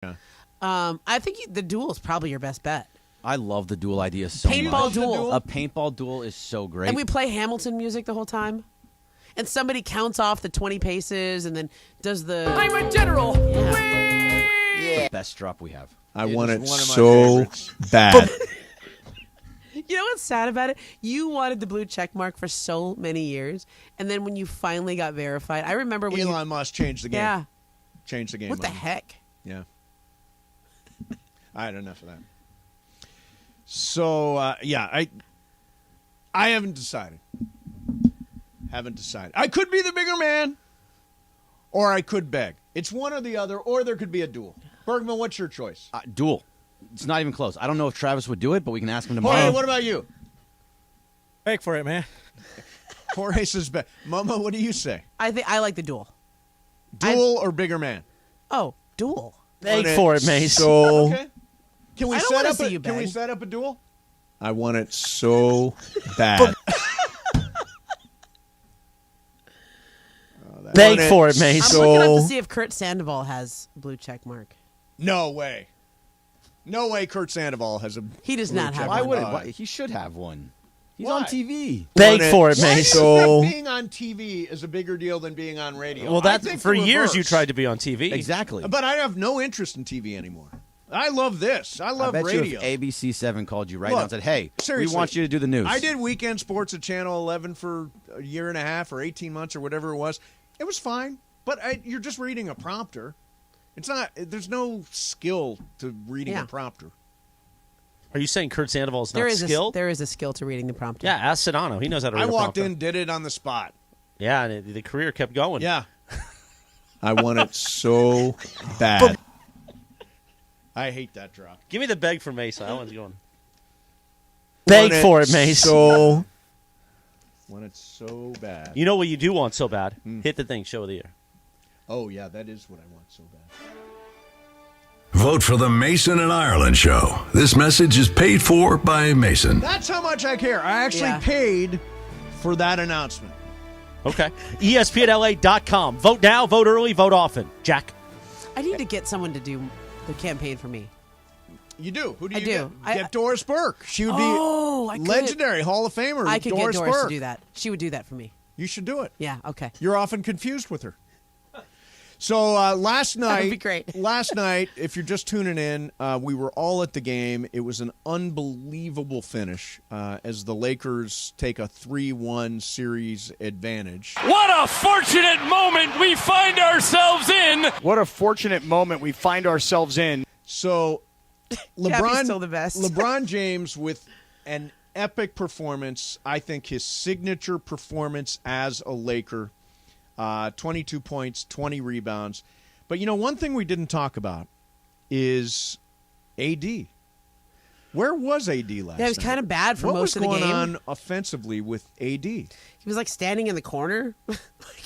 Yeah. I think the duel is probably your best bet. I love the duel idea so much. Paintball duel. A paintball duel is so great. And we play Hamilton music the whole time. And somebody counts off the 20 paces and then does the... I'm a general. The best drop we have. I want it one of my so favorites. bad. You know what's sad about it? You wanted the blue check mark for so many years, and then when you finally got verified, I remember when Elon Musk changed the game. Yeah. Changed the game. What the on it. heck? Yeah. I had enough of that. So, I haven't decided. I could be the bigger man, or I could beg. It's one or the other, or there could be a duel. Bergman, what's your choice? Duel. It's not even close. I don't know if Travis would do it, but we can ask him tomorrow. Jorge, what about you? Beg for it, man. Jorge says beg. Mama, what do you say? I think I like the duel. Duel or bigger man? Oh, duel. Beg for it, Mace. So, I don't wanna see you Can we beg. set up a duel? I want it so bad. Beg for it, Mace. I'm looking up to see if Kurt Sandoval has blue check mark. No way. No way Kurt Sandoval has a He does blue not check have Why one. wouldn't? Why? He should have one. He's Why? on TV. Beg for it, Why do Mace. you So, think being on TV is a bigger deal than being on radio? well, I that's think for the years you reverse. tried to be on TV. Exactly. But I have no interest in TV anymore. I love this. I love I bet radio. you if ABC7 called you right now Look, and said, hey, seriously, we want you to do the news. I did weekend sports at Channel 11 for a year and a half or 18 months or whatever it was. It was fine, but you're just reading a prompter. It's not. There's no skill to reading Yeah. a prompter. Are you saying Kurt Sandoval is not There is skilled? there is a skill to reading the prompter. Yeah, ask Sedano. He knows how to read I a walked prompter. in, did it on the spot. Yeah, and the career kept going. Yeah. I want it so bad. I hate that drop. Give me the beg for Mace. That one's going. Want Beg for it, Mace. So want it so bad. You know what you do want so bad? Hit the thing. Show of the year. Oh yeah, that is what I want so bad. Vote for the Mason and Ireland Show. This message is paid for by Mason. That's how much I care. I actually paid for that announcement. Okay. ESPNLA.com. Vote now, vote early, vote often. Jack. I need to get someone to do the campaign for me. You do. Who do I you do. get? Doris Burke. She would I be could. legendary Hall of Famer. I could Doris get Doris Burke. to do that. She would do that for me. You should do it. Yeah, okay. You're often confused with her. So last night, That would be great. last night, if you're just tuning in, we were all at the game. It was an unbelievable finish as the Lakers take a 3-1 series advantage. What a fortunate moment we find ourselves in. What a fortunate moment we find ourselves in. So Gabby's still the best. LeBron James with an epic performance. I think his signature performance as a Laker. 22 points, 20 rebounds. But, you know, one thing we didn't talk about is AD. Where was AD last night? Yeah, it was kind of bad for most of the What was game. going on offensively with AD? He was like standing in the corner.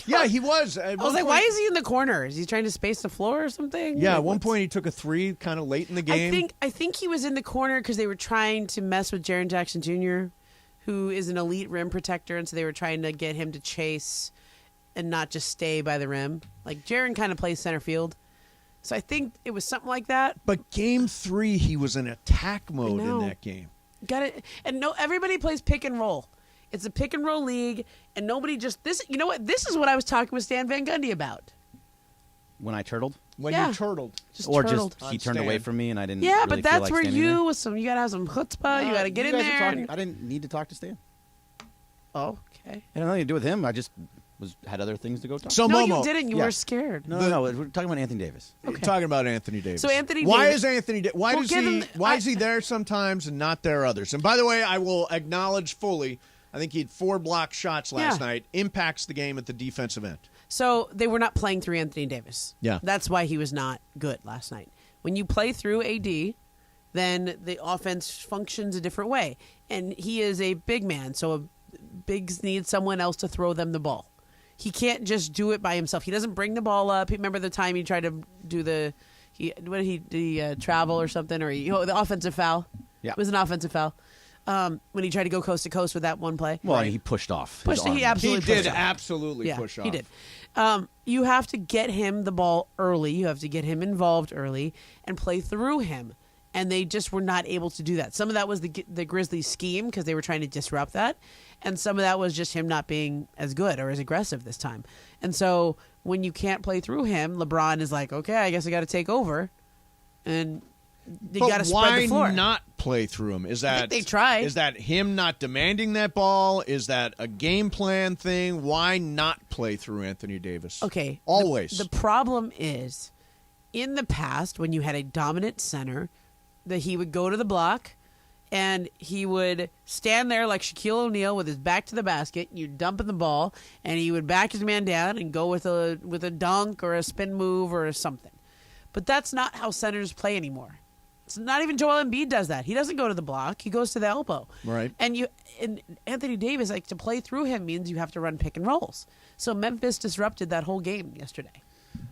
Yeah, he was. I was like, why is he in the corner? Is he trying to space the floor or something? Yeah, Like, at one what's- point he took a three kind of late in the game. I think he was in the corner because they were trying to mess with Jaren Jackson Jr., who is an elite rim protector, and so they were trying to get him to chase and not just stay by the rim. Like, Jaren kind of plays center field. So I think it was something like that. But game 3, he was in attack mode in know. that game. Got it. And no, everybody plays pick and roll. It's a pick and roll league, and nobody just this. You know what? This is what I was talking with Stan Van Gundy about. When I turtled? When Yeah. you turtled. Just Or turtled. just he On turned away stand. from me and I didn't Yeah, really but feel that's like where standing you there? with some. You gotta have some chutzpah. You gotta get You in guys are there. talking- I didn't need to talk to Stan. Oh, okay. It had nothing to do with him. I just had other things to go talk. So No, Momo, you didn't. You yeah. were scared. No, we're talking about Anthony Davis. You're talking about Anthony Davis. So Anthony why Davis- is Anthony? Why Well, does give he? him- Why is he there sometimes and not there others? And by the way, I will acknowledge fully. I think he had 4 block shots last Yeah. night. Impacts the game at the defensive end. So they were not playing through Anthony Davis. Yeah. That's why he was not good last night. When you play through AD, then the offense functions a different way. And he is a big man, so bigs need someone else to throw them the ball. He can't just do it by himself. He doesn't bring the ball up. Remember the time he tried to do the travel or something, or the offensive foul? Yeah. It was an offensive foul. when he tried to go coast to coast with that one play. Well, he pushed off. his Pushed, arm. he absolutely He did pushed off. absolutely Yeah, push off. he did. You have to get him the ball early. You have to get him involved early and play through him. And they just were not able to do that. Some of that was the Grizzlies' scheme because they were trying to disrupt that. And some of that was just him not being as good or as aggressive this time. And so when you can't play through him, LeBron is like, okay, I guess I got to take over. And you got to spread the floor. Why not play through him? Is that I think they tried. Is that him not demanding that ball? Is that a game plan thing? Why not play through Anthony Davis? Okay. Always. The problem is, in the past, when you had a dominant center, that he would go to the block and he would stand there like Shaquille O'Neal with his back to the basket. You dump in the ball, and he would back his man down and go with a dunk or a spin move or something. But that's not how centers play anymore. It's not even Joel Embiid does that. He doesn't go to the block. He goes to the elbow. Right. And Anthony Davis, like, to play through him means you have to run pick and rolls. So Memphis disrupted that whole game yesterday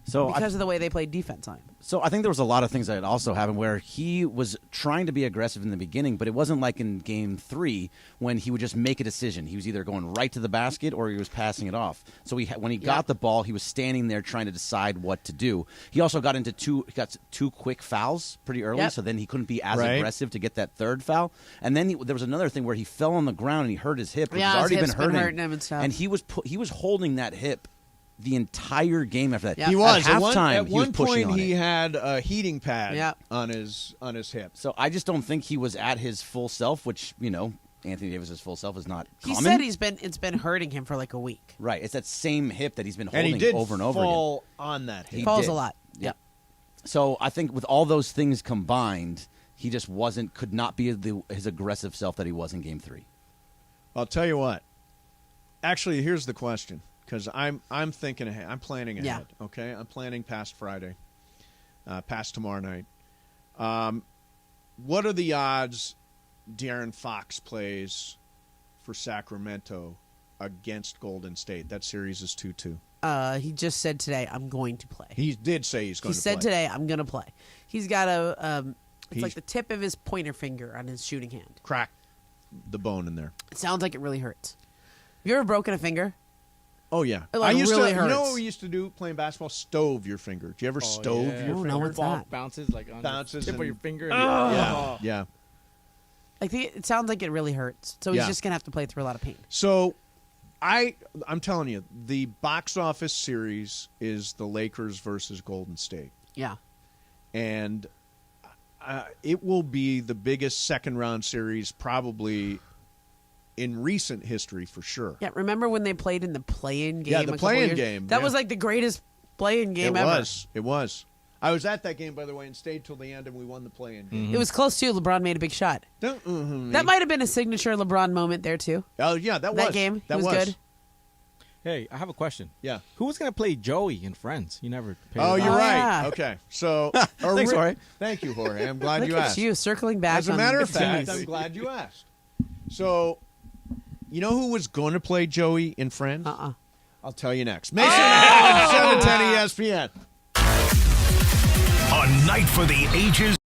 because of the way they played defense on him. So I think there was a lot of things that also happened where he was trying to be aggressive in the beginning, but it wasn't like in Game 3 when he would just make a decision. He was either going right to the basket or he was passing it off. So when he got the ball, he was standing there trying to decide what to do. He also got two quick fouls pretty early, so then he couldn't be as aggressive to get that third foul. And then there was another thing where he fell on the ground and he hurt his hip, which has already been hurting him and stuff. And he was holding that hip the entire game after that. Yep. He was. At halftime, At one he was pushing point, on he it. had a heating pad Yep. on his hip. So I just don't think he was at his full self, which, Anthony Davis's full self is not He common. said it's been hurting him for like a week. Right. It's that same hip that he's been And holding he did over and over again. fall on that hip. He falls did. a lot. Yep. So I think with all those things combined, he just could not be his aggressive self that he was in Game 3. I'll tell you what. Actually, here's the question, because I'm thinking ahead. I'm planning ahead. Yeah. Okay, I'm planning past Friday, past tomorrow night. What are the odds De'Aaron Fox plays for Sacramento against Golden State? That series is 2-2. He just said today, I'm going to play. He did say he's going to play. He said today, I'm going to play. He's got it's He's- like the tip of his pointer finger on his shooting hand. Crack the bone in there. It sounds like it really hurts. Have you ever broken a finger? Oh, yeah. It, like, I used really to, hurts. You know what we used to do playing basketball? Stove your finger. Do you ever stove your Oh, finger? no, what's ball that? bounces like on Bounces the tip of and- your finger. Yeah, yeah. It sounds like it really hurts. So he's Yeah. just going to have to play through a lot of pain. So, I'm telling you, the box office series is the Lakers versus Golden State, Yeah. and it will be the biggest second round series probably in recent history for sure. Yeah, remember when they played in the play-in game? Yeah, the a couple play-in years? game, That yeah. was like the greatest play-in game it ever. was. It was. I was at that game, by the way, and stayed till the end, and we won the play-in game. It was close too. LeBron made a big shot. That might have been a signature LeBron moment there too. Oh yeah, that That was game, That he was good. Hey, I have a question. Yeah. Who was gonna play Joey in Friends? You never. Paid Oh, it you're Oh, off. right. yeah. Okay, so Thanks, Jorge. Thank you, Jorge. I'm glad Look you at asked. you circling back. As a on matter of the fact, teams. I'm glad you asked. So, you know who was going to play Joey in Friends? I'll tell you next. Mason, 710 ESPN. A night for the ages.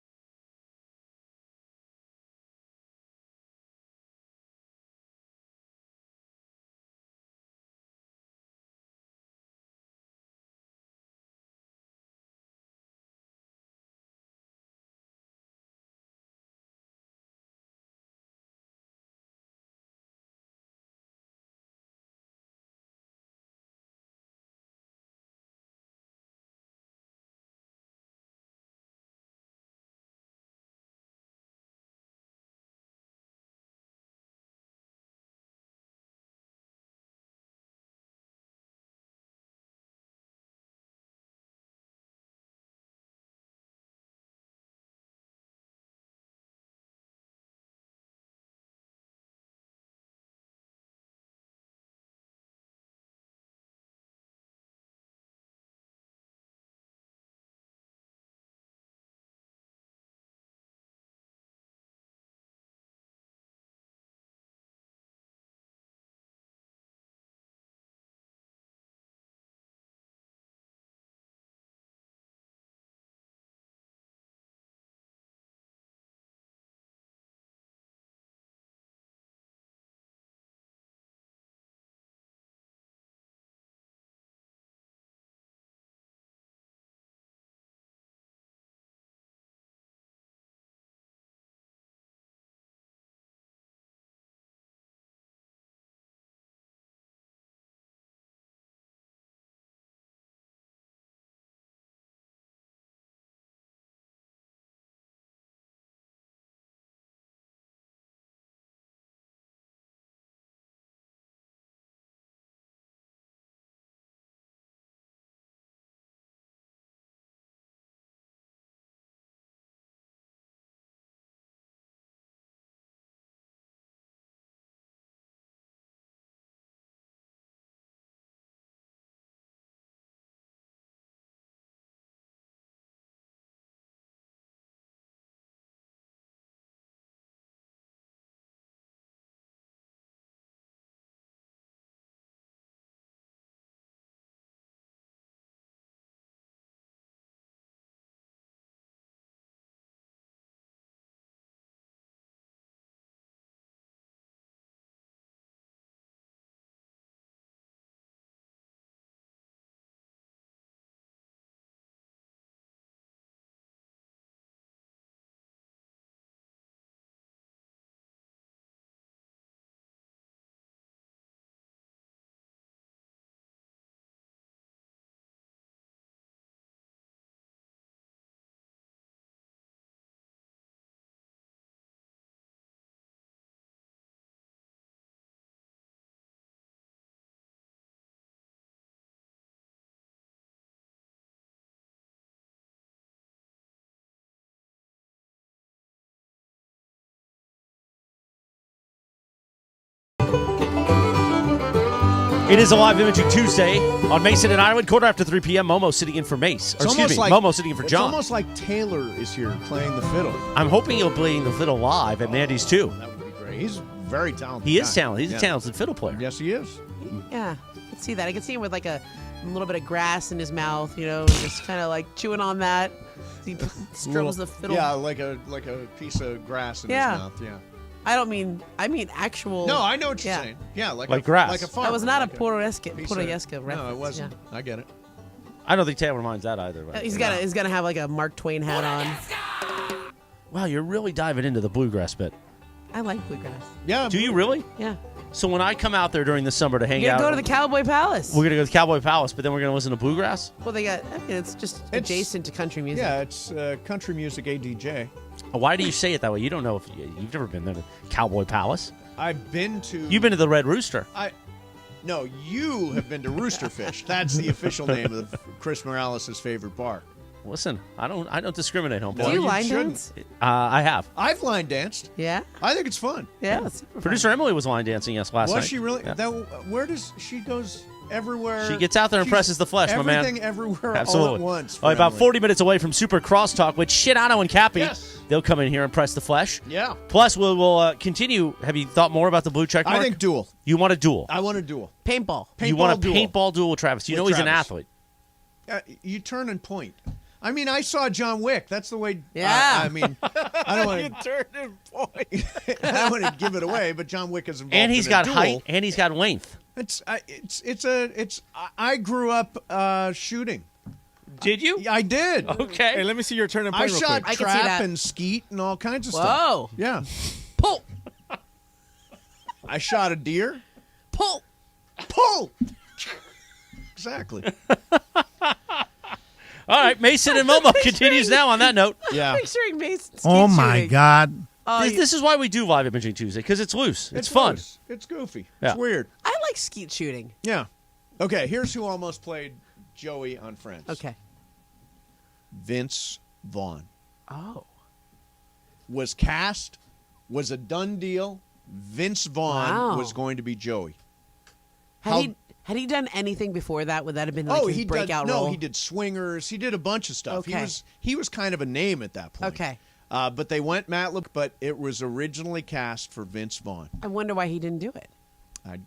It is a live imaging Tuesday on Mason and Ireland, quarter after 3 p.m. Momo sitting in for Mace. Or, excuse me, Momo sitting in for John. It's almost like Taylor is here playing the fiddle. I'm hoping he'll play the fiddle live at Mandy's too. That would be great. He's very talented. He is talented. He's a talented fiddle player. Yes, he is. Yeah, I can see that. I can see him with like a little bit of grass in his mouth, just kind of like chewing on that. He strums the fiddle. Yeah, like a piece of grass in his mouth. Yeah. I mean actual. No, I know what you're saying. Yeah, like grass. Like a farmer. That was not like a Poroyeska reference. No, it wasn't. Yeah. I get it. I don't think Taylor minds that either. Right? He's gonna have like a Mark Twain hat on. Wow, you're really diving into the bluegrass bit. I like bluegrass. Yeah. Do you really? Yeah. So when I come out there during the summer to hang You're out, gonna go to the Cowboy Palace. we're gonna go to the Cowboy Palace, but then we're gonna listen to bluegrass. Well, it's just adjacent to country music. Yeah, it's country music ADJ. Why do you say it that way? You don't know if you've never been there to Cowboy Palace. I've been to. You've been to the Red Rooster. No, you have been to Roosterfish. That's the official name of Chris Morales' favorite bar. Listen, I don't discriminate, homeboy. Do you you line shouldn't. dance? I have. I've line danced. Yeah. I think it's fun. Yeah. That's super fun. Producer Emily was line dancing last night. Was she really? Yeah. Where does she goes everywhere? She gets out there and presses the flesh, my man. Everything everywhere Absolutely. all at once. Oh, about Emily. 40 minutes away from Super Crosstalk with Shitano and Cappy. Yes. They'll come in here and press the flesh. Yeah. Plus, we'll continue. Have you thought more about the blue check mark? I think duel. You want a duel. I want a duel. Paintball. You want a duel. paintball duel with Travis. You With know he's an Travis. athlete. You turn and point. I mean, I saw John Wick. That's the way. Yeah. I mean, I don't want to Turn and point. I don't want to give it away, but John Wick is involved. And he's in got a duel. height and he's got length. I grew up shooting. Did you? I did. Okay. Hey, let me see your turn and I point real shot quick. I can see trap that. and skeet and all kinds of Whoa. stuff. Yeah. Pull. I shot a deer. Pull. Pull. Exactly. All right, Mason and Momo continues now on that note. Yeah. Picturing Mason. Oh my God! Oh, This is why we do live imaging Tuesday, because it's loose. It's fun. loose. It's goofy. Yeah. It's weird. I like skeet shooting. Yeah. Okay, here's who almost played Joey on Friends. Okay. Vince Vaughn. Oh. Was cast, was a done deal. Vince Vaughn Wow. was going to be Joey. Had he done anything before that? Would that have been like his breakout role? No, he did Swingers. He did a bunch of stuff. Okay. He was kind of a name at that point. Okay. But they went Matt LeBlanc, but it was originally cast for Vince Vaughn. I wonder why he didn't do it. I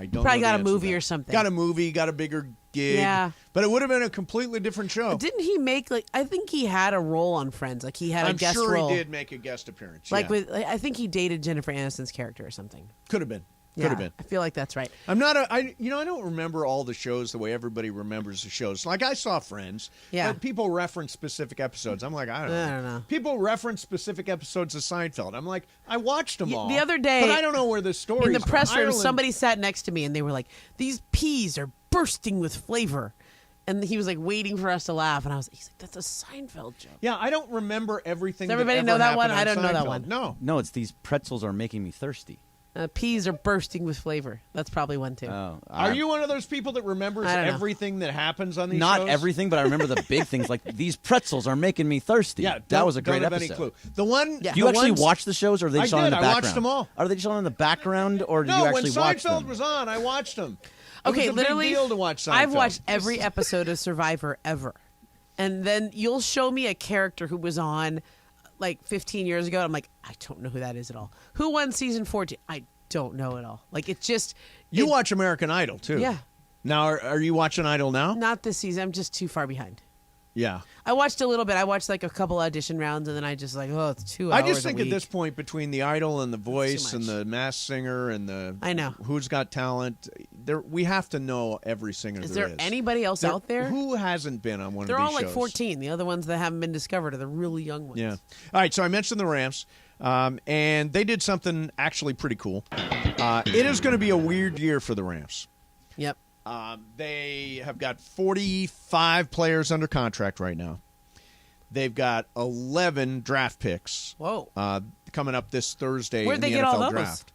don't Probably know got the a answer to movie that. or something. Got a movie, got a bigger gig. Yeah. But it would have been a completely different show. Didn't he make I think he had a role on Friends. Like he had a I'm guest sure role. he did make a guest appearance. Like yeah. I think he dated Jennifer Aniston's character or something. Could have been. Yeah, Could have been. I feel like that's right. I'm not I don't remember all the shows the way everybody remembers the shows. Like I saw Friends. Yeah. But people reference specific episodes. I'm like, I don't know. People reference specific episodes of Seinfeld. I'm like, I watched them all. The other day, but I don't know where the story in the is press from. room, Ireland- somebody sat next to me and they were like, "These peas are bursting with flavor," and he was like waiting for us to laugh, and he's like, "That's a Seinfeld joke." Yeah, I don't remember everything. Does everybody that know ever that one? happened I on don't know that Seinfeld. one. No. No, it's these pretzels are making me thirsty. Peas are bursting with flavor. That's probably one too. Oh, Are you one of those people that remembers I don't know. everything that happens on these Not shows? everything, but I remember the big things like these pretzels are making me thirsty. Yeah, that was a great don't have episode. any clue. The one. Yeah. Do you the actually ones- watch the shows, or are they I just on in did. the I background? watched them all. Are they just on in the background, or do No, you when actually watch Seinfeld them? was on, I watched them. Okay, it was a literally, big deal to watch Seinfeld. I've watched every episode of Survivor ever, and then you'll show me a character who was on like 15 years ago. And I'm like, I don't know who that is at all. Who won season 14? I don't know at all. Like it's just You watch American Idol too. Yeah. Now, are you watching Idol now? not this season. I'm just too far behind. Yeah. I watched a little bit. I watched like a couple audition rounds, and then I just it's 2 hours. I just think a at week. this point, between the Idol and the Voice much. and the Masked Singer and the I know. Who's Got Talent, we have to know every singer Is there there is. anybody else out there? Who hasn't been on one They're of these all like shows? 14. The other ones that haven't been discovered are the really young ones. Yeah. All right, so I mentioned the Rams, and they did something actually pretty cool. It is going to be a weird year for the Rams. Yep. They have got 45 players under contract right now. They've got 11 draft picks. Whoa. Coming up this Thursday Where'd in they the get NFL all those? draft.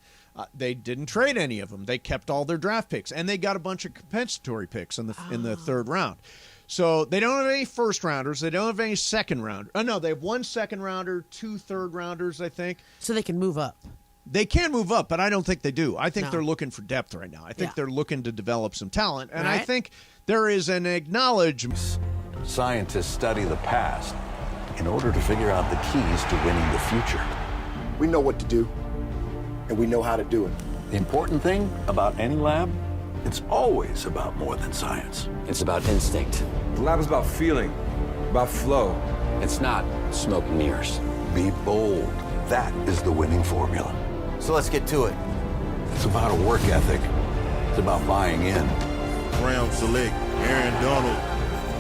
They didn't trade any of them. They kept all their draft picks, and they got a bunch of compensatory picks in the third round. So they don't have any first rounders. They don't have any second rounders. Oh no, they have 1 second rounder, 2 third rounders, I think. So they can move up. They can move up, but I don't think they do. I think No. they're looking for depth right now. I think Yeah. they're looking to develop some talent, and I Right. think there is an acknowledgement. Scientists study the past in order to figure out the keys to winning the future. We know what to do, and we know how to do it. The important thing about any lab, it's always about more than science. It's about instinct. The lab is about feeling, about flow. It's not smoke and mirrors. Be bold. That is the winning formula. So let's get to it. It's about a work ethic. It's about buying in. Ram select Aaron Donald.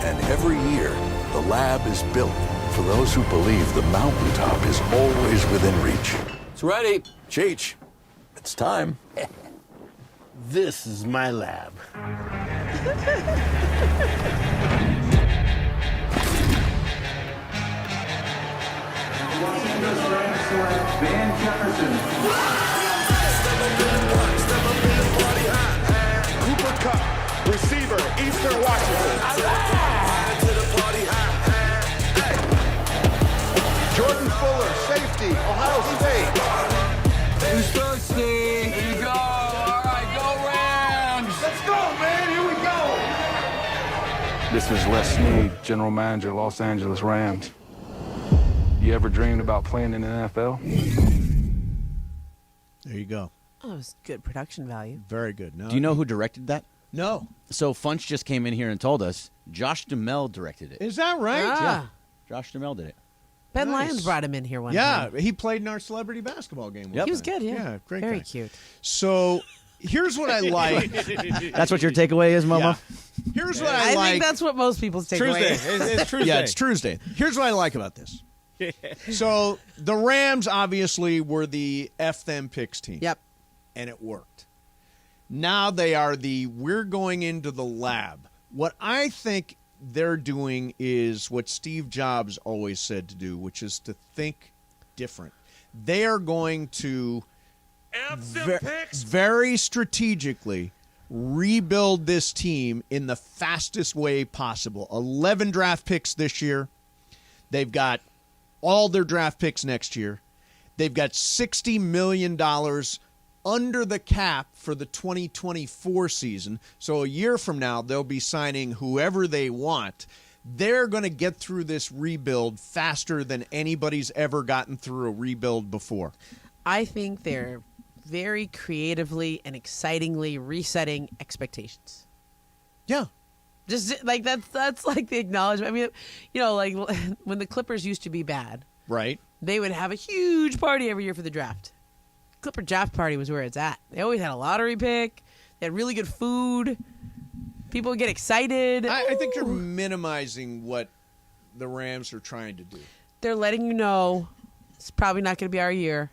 And every year, the lab is built for those who believe the mountaintop is always within reach. It's ready. Cheech, it's time. This is my lab. Cooper Cup, receiver, Eastern Washington. Jordan Fuller, safety, Ohio State. Who's thirsty? Here you go. All right, go Rams. Let's go, man. Here we go. This is Les Snead, General Manager, Los Angeles Rams. You ever dreamed about playing in the NFL? There you go. Oh, it was good production value. Very good. No, Do you know who directed that? No. So Funch just came in here and told us Josh Duhamel directed it. Is that right? Ah. Josh Duhamel did it. Ben Nice. Lyons brought him in here one Yeah, time. he played in our celebrity basketball game. Yep. He was good, yeah. Yeah, great Very guy. cute. So here's what I like. That's what your takeaway is, Momo? Yeah. Here's what I I like. think that's what most people's takeaway Tuesday. is. It's Tuesday. Yeah, it's Tuesday. Here's what I like about this. So the Rams obviously were the F them picks team. Yep. And it worked. Now they are we're going into the lab. What I think they're doing is what Steve Jobs always said to do, which is to think different. They are going to very strategically rebuild this team in the fastest way possible. 11 draft picks this year. They've got all their draft picks next year. They've got $60 million under the cap for the 2024 season. So a year from now, they'll be signing whoever they want. They're going to get through this rebuild faster than anybody's ever gotten through a rebuild before. I think they're very creatively and excitingly resetting expectations. Yeah. Just like that's like the acknowledgement. I mean, you know, like when the Clippers used to be bad, Right. they would have a huge party every year for the draft. Clipper draft party was where it's at. They always had a lottery pick. They had really good food. People would get excited. I think you're minimizing what the Rams are trying to do. They're letting you know it's probably not going to be our year.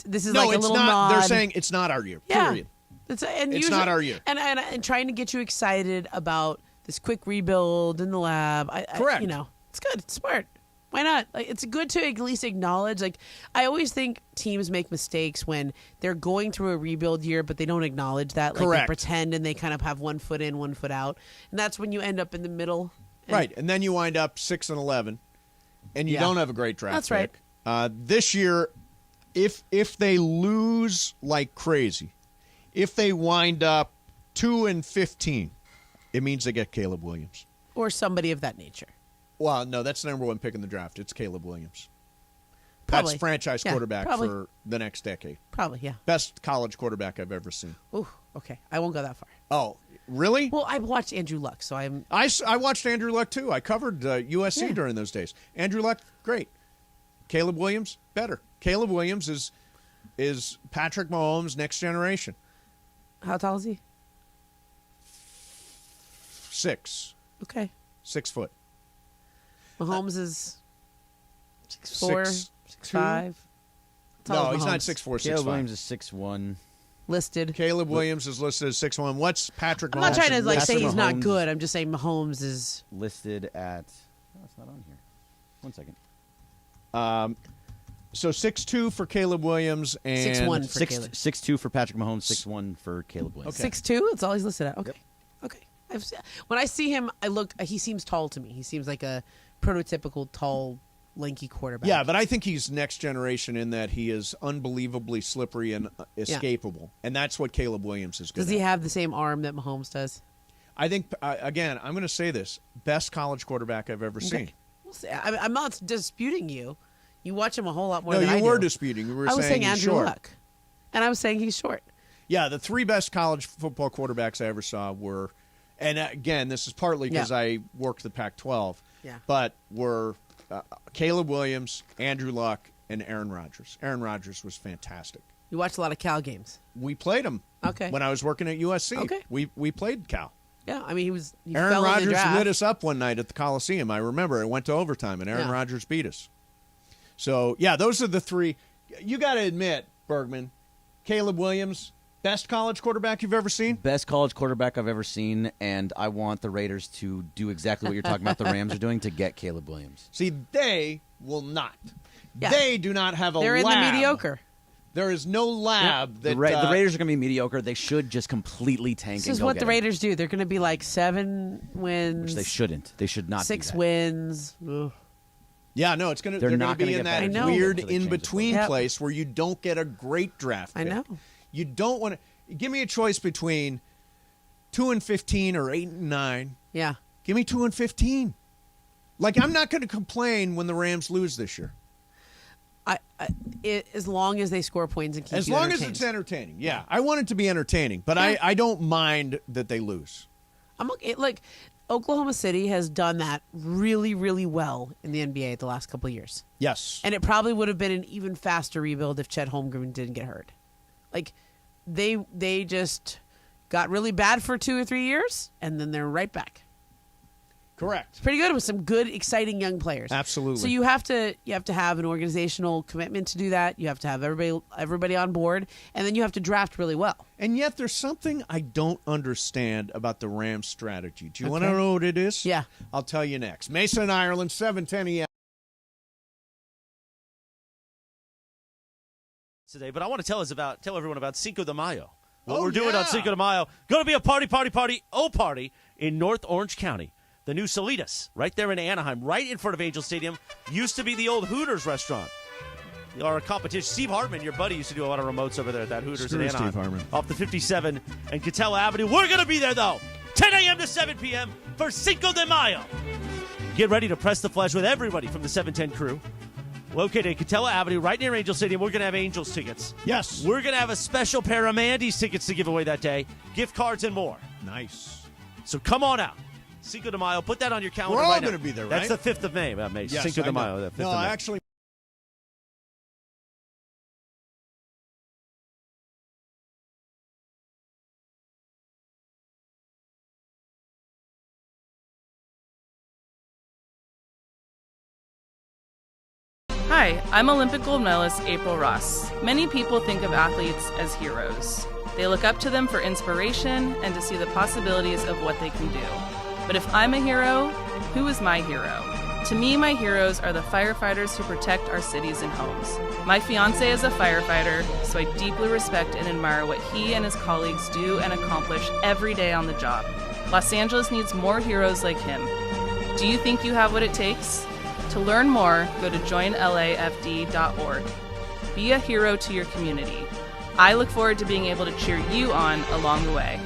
This is No, like a it's little not. nod. They're saying it's not our year. Yeah. Period. It's It's not our year. And trying to get you excited about this quick rebuild in the lab. Correct. You know, it's good. It's smart. Why not? Like, it's good to at least acknowledge. Like, I always think teams make mistakes when they're going through a rebuild year, but they don't acknowledge that. Like, Correct. they pretend and they kind of have 1 foot in, 1 foot out, and that's when you end up in the middle. And Right, and then you wind up 6-11, and you Yeah. don't have a great draft That's pick. right. This year, if they lose like crazy, if they wind up 2-15, it means they get Caleb Williams. Or somebody of that nature. Well, no, that's the number one pick in the draft. It's Caleb Williams. Probably. That's franchise Yeah, quarterback probably. for the next decade. Probably, yeah. Best college quarterback I've ever seen. Ooh, okay. I won't go that far. Oh, really? Well, I watched Andrew Luck, so I'm. I watched Andrew Luck, too. I covered USC Yeah. during those days. Andrew Luck, great. Caleb Williams, better. Caleb Williams is Patrick Mahomes' next generation. How tall is he? 6 foot. Mahomes is 6'4", 6'5". No, he's not 6'4", 6'5". Caleb Williams is 6'1". Listed. Caleb Williams is listed as 6'1". What's Patrick Mahomes? I'm not trying to like Patrick say he's not Mahomes- good. I'm just saying Mahomes is. Listed at... Oh, it's not on here. 1 second. So 6'2" for Caleb Williams and 6'1" for Caleb. 6'2" for Patrick Mahomes, 6'1" for Caleb Williams. Okay. 6'2". That's all he's listed at. Okay. Okay. When I see him, he seems tall to me. He seems like a prototypical tall lanky quarterback. Yeah, but I think he's next generation in that he is unbelievably slippery and escapable. And that's what Caleb Williams is good Does he at. have the same arm that Mahomes does? I think, again, I'm going to say this. Best college quarterback I've ever seen. We'll see. I'm not disputing you. You watch him a whole lot more No, than I do. you were disputing. You were I was saying he's Andrew short. Luck. And I was saying he's short. Yeah, the three best college football quarterbacks I ever saw were, and again, this is partly because I worked the Pac-12, but were Caleb Williams, Andrew Luck, and Aaron Rodgers. Aaron Rodgers was fantastic. You watched a lot of Cal games. We played him. Okay. When I was working at USC. Okay. We played Cal. Yeah, I mean, he Aaron fell in the Rodgers draft. lit us up one night at the Coliseum. I remember it went to overtime, and Aaron Rodgers beat us. So, yeah, those are the three. You got to admit, Bergman, Caleb Williams, best college quarterback you've ever seen? Best college quarterback I've ever seen, and I want the Raiders to do exactly what you're talking about the Rams are doing to get Caleb Williams. See, they will not. Yeah. They do not have a They're lab. in the mediocre. There is no lab that The Raiders are going to be mediocre. They should just completely tank This and is go what get the him. Raiders do. They're going to be like 7 wins. Which they shouldn't. They should not 6 do that. wins. Ugh. Yeah, no, it's going to. They're They're not going to be gonna in get that better weird until they change in the between Yep. place where you don't get a great draft I pick. know. You don't want to. Give me a choice between 2-15 or 8-9. Yeah. Give me 2-15. Like, I'm not going to complain when the Rams lose this year. As long as they score points and keep As you long as entertained. it's entertaining. Yeah, I want it to be entertaining, but I don't mind that they lose. Look, Oklahoma City has done that really, really well in the NBA the last couple of years. Yes. And it probably would have been an even faster rebuild if Chet Holmgren didn't get hurt. Like, they just got really bad for 2 or 3 years, and then they're right back. Correct. It's pretty good with some good, exciting young players. Absolutely. So you have to have an organizational commitment to do that. You have to have everybody on board, and then you have to draft really well. And yet there's something I don't understand about the Rams strategy. Do you want to know what it is? Yeah. I'll tell you next. Mason, Ireland, 7:10 EM. Today, but I want to tell everyone about Cinco de Mayo. What we're doing on Cinco de Mayo, going to be a party in North Orange County. The new Salitas, right there in Anaheim, right in front of Angel Stadium, used to be the old Hooters restaurant. Our competition, Steve Hartman, your buddy, used to do a lot of remotes over there at that Hooters in Anaheim. Steve Hartman. Off the 57 and Catella Avenue. We're going to be there, though, 10 a.m. to 7 p.m. for Cinco de Mayo. Get ready to press the flesh with everybody from the 710 crew. Located at Catella Avenue, right near Angel Stadium. We're going to have Angels tickets. Yes. We're going to have a special pair of Mandy's tickets to give away that day, gift cards and more. Nice. So come on out. Cinco de Mayo. Put that on your calendar. We're all right going now. to be there, That's right? the 5th of May, May. Yes, Cinco I de know. Mayo. The 5th No, of May. actually. Hi, I'm Olympic gold medalist April Ross. Many people think of athletes as heroes. They look up to them for inspiration and to see the possibilities of what they can do. But if I'm a hero, who is my hero? To me, my heroes are the firefighters who protect our cities and homes. My fiancé is a firefighter, so I deeply respect and admire what he and his colleagues do and accomplish every day on the job. Los Angeles needs more heroes like him. Do you think you have what it takes? To learn more, go to joinlafd.org. Be a hero to your community. I look forward to being able to cheer you on along the way.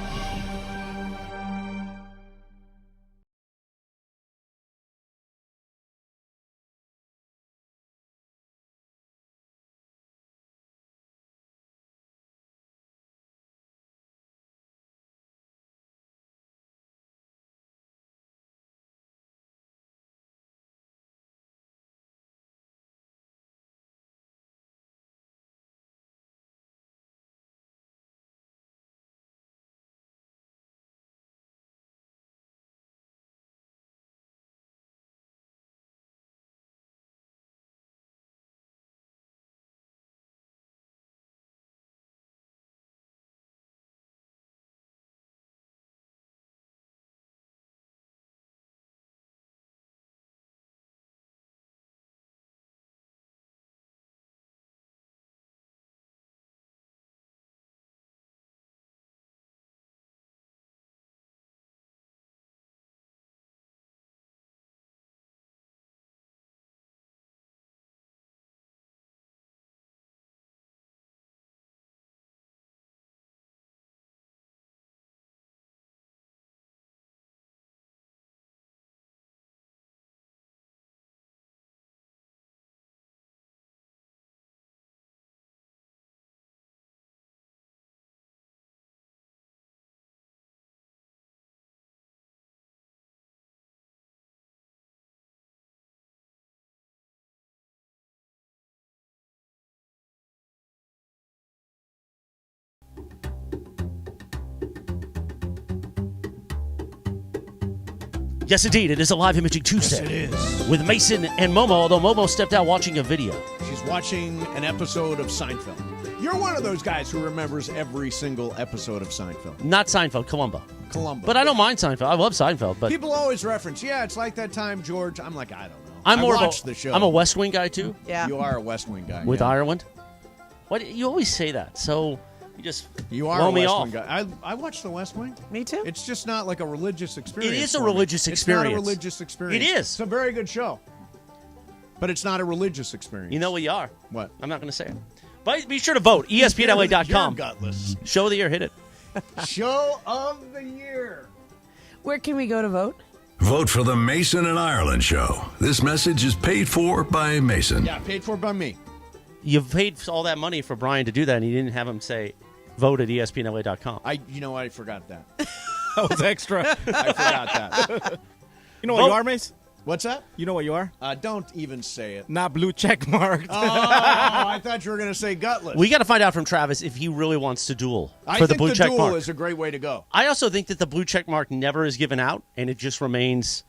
Yes, indeed. It is a live imaging Tuesday. Yes, it is. With Mason and Momo, although Momo stepped out watching a video. She's watching an episode of Seinfeld. You're one of those guys who remembers every single episode of Seinfeld. Not Seinfeld, Columbo. Columbo. But I don't mind Seinfeld. I love Seinfeld. But people always reference, it's like that time, George. I'm like, I don't know. I'm more watched the show. I'm a West Wing guy, too. Yeah. You are a West Wing guy. With yeah. Ireland. What you always say that, so you are blow a me West off. Wing guy. I watch the West Wing. Me too. It's just not like a religious experience. It is a for religious me. experience. It's not a religious experience. It is. It's a very good show, but it's not a religious experience. You know what you are. What? I'm not going to say it. But be sure to vote. ESPNLA.com. You're gutless. Show of the year. Hit it. Show of the year. Where can we go to vote? Vote for the Mason and Ireland Show. This message is paid for by Mason. Yeah, paid for by me. You paid all that money for Brian to do that, and you didn't have him say, vote at ESPNLA.com. I forgot that. That was extra. I forgot that. You know what you are, Mace? What's that? You know what you are? Don't even say it. Not blue check marked. Oh, I thought you were going to say gutless. We got to find out from Travis if he really wants to duel I for think the blue check duel mark. is a great way to go. I also think that the blue check mark never is given out, and it just remains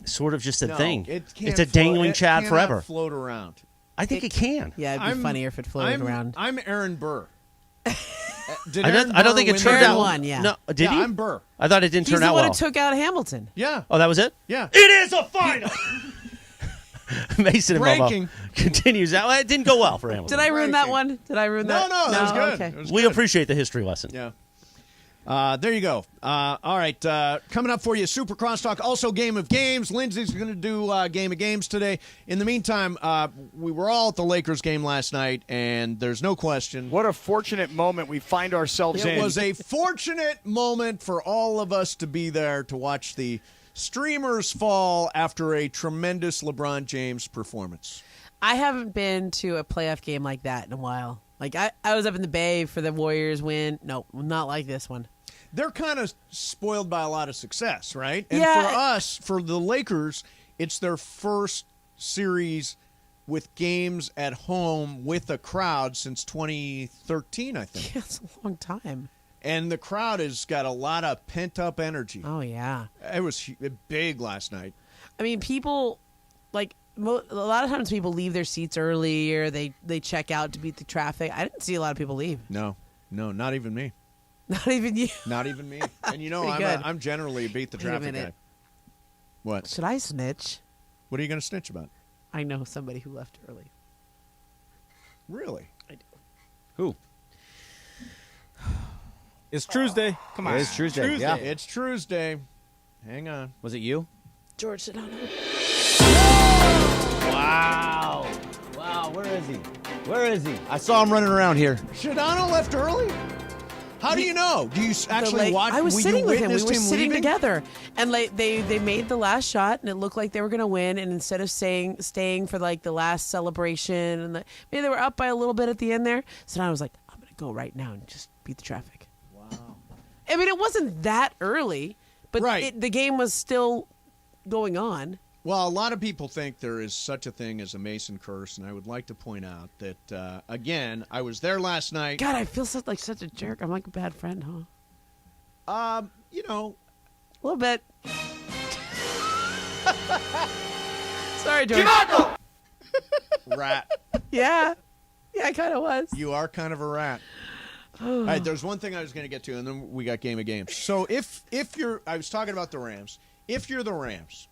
sort of just a thing. It's a dangling Chad forever. Float around. I think it can. Yeah, it'd be funnier if it floated around. I'm Aaron Burr. I don't think it turned out. Won, yeah. No, did he? I'm Burr. I thought it didn't He's turn out the one well. who took out Hamilton. Yeah. Oh, that was it? Yeah. It is a final. Mason and Breaking. Momo continues out. Well, it didn't go well for Hamilton. Did I ruin that one? Did I ruin that? No, that was good. Okay. It was We good. appreciate the history lesson. Yeah. There you go. All right. Coming up for you, Super Crosstalk, also Game of Games. Lindsay's going to do Game of Games today. In the meantime, we were all at the Lakers game last night, and there's no question. What a fortunate moment we find ourselves in. It was a fortunate moment for all of us to be there to watch the streamers fall after a tremendous LeBron James performance. I haven't been to a playoff game like that in a while. Like I was up in the Bay for the Warriors win. No, not like this one. They're kind of spoiled by a lot of success, right? And Yeah. for us, for the Lakers, it's their first series with games at home with a crowd since 2013, I think. Yeah, it's a long time. And the crowd has got a lot of pent-up energy. Oh, yeah. It was big last night. I mean, people, like, a lot of times people leave their seats early or they check out to beat the traffic. I didn't see a lot of people leave. No, not even me. Not even you. Not even me. And you know, Pretty good. I'm generally a beat the Wait a traffic minute. guy. What? Should I snitch? What are you going to snitch about? I know somebody who left early. Really? I do. Who? It's Tuesday. Come on. It's Tuesday. Yeah. It's Tuesday. Hang on. Was it you? George Sedano. Wow. Wow. Where is he? Where is he? I saw him running around here. Shadano left early? How do you know? Do you actually watch? I was you sitting with him. We witnessed were sitting leaving? together, and like they made the last shot, and it looked like they were going to win. And instead of staying for like the last celebration, and maybe they were up by a little bit at the end there, so I was like, I'm going to go right now and just beat the traffic. Wow. I mean, it wasn't that early, but Right. the game was still going on. Well, a lot of people think there is such a thing as a Mason curse, and I would like to point out that, again, I was there last night. God, I feel like such a jerk. I'm like a bad friend, huh? You know, A little bit. Sorry, George. rat. Yeah, I kind of was. You are kind of a rat. All right, there's one thing I was going to get to, and then we got Game of Games. So if you're, I was talking about the Rams. If you're the Rams,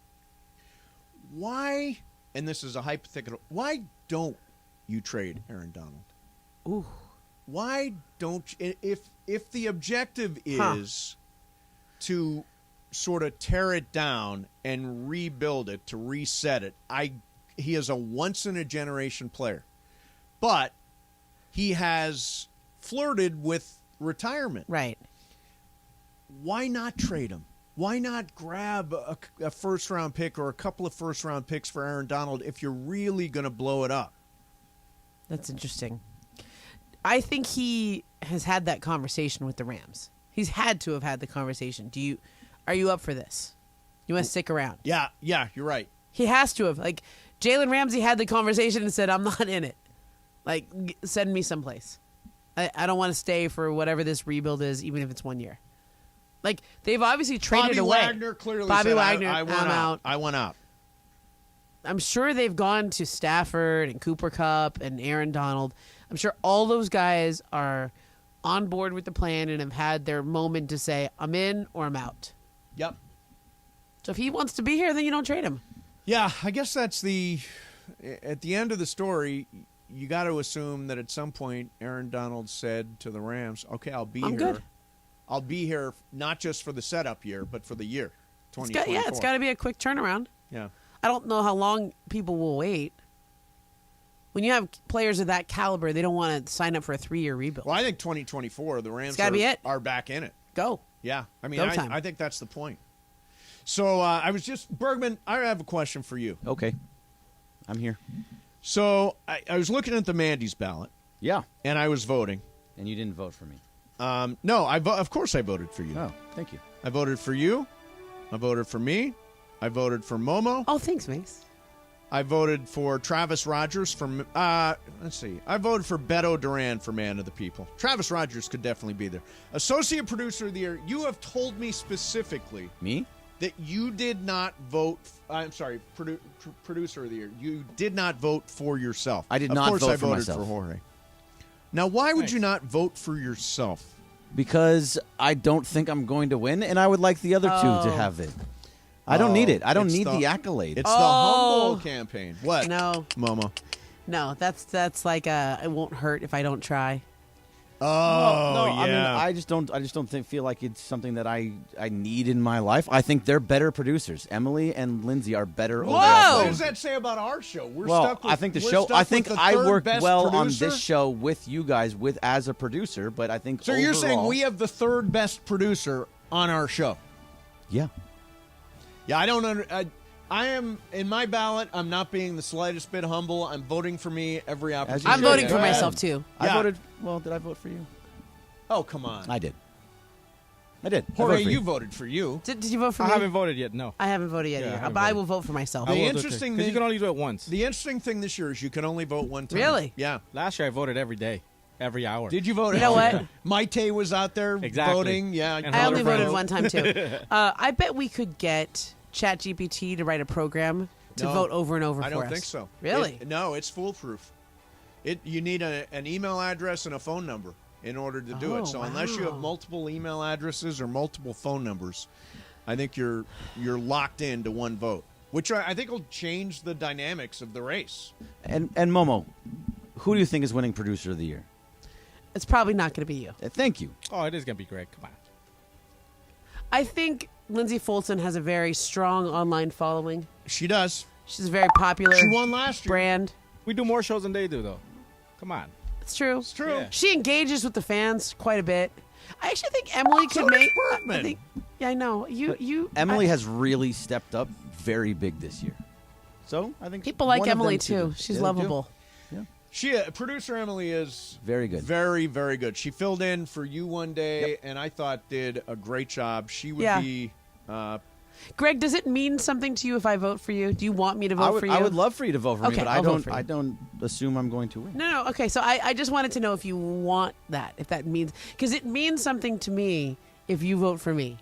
why, and this is a hypothetical, why don't you trade Aaron Donald? Ooh. Why don't you, if the objective is to sort of tear it down and rebuild it, to reset it, he is a once-in-a-generation player. But he has flirted with retirement. Right. Why not trade him? Why not grab a first-round pick or a couple of first-round picks for Aaron Donald if you're really going to blow it up? That's interesting. I think he has had that conversation with the Rams. He's had to have had the conversation. Are you up for this? You want to stick around? Yeah, you're right. He has to have. Like, Jalen Ramsey had the conversation and said, I'm not in it. Like, send me someplace. I don't want to stay for whatever this rebuild is, even if it's 1 year. Like, they've obviously traded Bobby away. Wagner clearly Bobby said, Wagner, I I'm want out. I want out. I'm sure they've gone to Stafford and Cooper Kupp and Aaron Donald. I'm sure all those guys are on board with the plan and have had their moment to say, I'm in or I'm out. Yep. So if he wants to be here, then you don't trade him. Yeah, I guess that's at the end of the story, you got to assume that at some point Aaron Donald said to the Rams, okay, I'll be here. Good. I'll be here not just for the setup year, but for the year, 2024. It's got to be a quick turnaround. Yeah. I don't know how long people will wait. When you have players of that caliber, they don't want to sign up for a 3-year rebuild. Well, I think 2024, the Rams are back in it. Go. Yeah. I mean, Go time. I think that's the point. So Bergman, I have a question for you. Okay. I'm here. So I was looking at the Mandy's ballot. Yeah. And I was voting. And you didn't vote for me. No, of course I voted for you. Oh, thank you. I voted for you. I voted for me. I voted for Momo. Oh, thanks, Mace. I voted for Travis Rogers from, let's see. I voted for Beto Duran for Man of the People. Travis Rogers could definitely be there. Associate Producer of the Year, you have told me specifically. Me? That you did not vote, Producer of the Year. You did not vote for yourself. I did not vote for myself. Of course I voted for Jorge. Now, why would you not vote for yourself? Because I don't think I'm going to win, and I would like the other two to have it. I don't need it. I don't need the accolade. It's the humble campaign. What? No. Momo. No, that's like it won't hurt if I don't try. Oh, no, yeah. I mean, I just don't feel like it's something that I need in my life. I think they're better producers. Emily and Lindsay are better. Whoa! What does that say about our show? We're stuck with, I think the show. I think I work well on this show with you guys as a producer, but I think so. You're saying we have the third best producer on our show? Yeah. Yeah, I don't. I am in my ballot. I'm not being the slightest bit humble. I'm voting for me every opportunity. I'm voting for myself too. I voted. Well, did I vote for you? Oh, come on. I did. Jorge, you voted for you. Did you vote for me? I haven't voted yet. No, I haven't voted yet either. But I will vote for myself. The interesting thing, you can only do it once. The interesting thing this year is you can only vote one time. Really? Yeah. Last year I voted every day, every hour. Did you vote? You know what? Maite was out there voting. Yeah. I only voted one time too. I bet we could get ChatGPT to write a program to vote over and over for us. I don't think so. Really? No, it's foolproof. You need an email address and a phone number in order to do it. So unless you have multiple email addresses or multiple phone numbers, I think you're locked into one vote, which I think will change the dynamics of the race. And Momo, who do you think is winning Producer of the Year? It's probably not going to be you. Thank you. Oh, it is going to be Greg. Come on. I think Lindsay Fulton has a very strong online following. She does. She's a very popular. She won last year. Brand. We do more shows than they do, though. Come on. It's true. It's true. Yeah. She engages with the fans quite a bit. I actually think Emily could make. I know you. Emily has really stepped up very big this year. So I think people like one of Emily them too. She's lovable. Yeah. She producer Emily is very good. Very, very good. She filled in for you one day, and I thought did a great job. She would be. Greg, does it mean something to you if I vote for you? Do you want me to vote for you? I would love for you to vote for me, but I don't assume I'm going to win. No. Okay, so I just wanted to know if you want that, if that means, because it means something to me if you vote for me.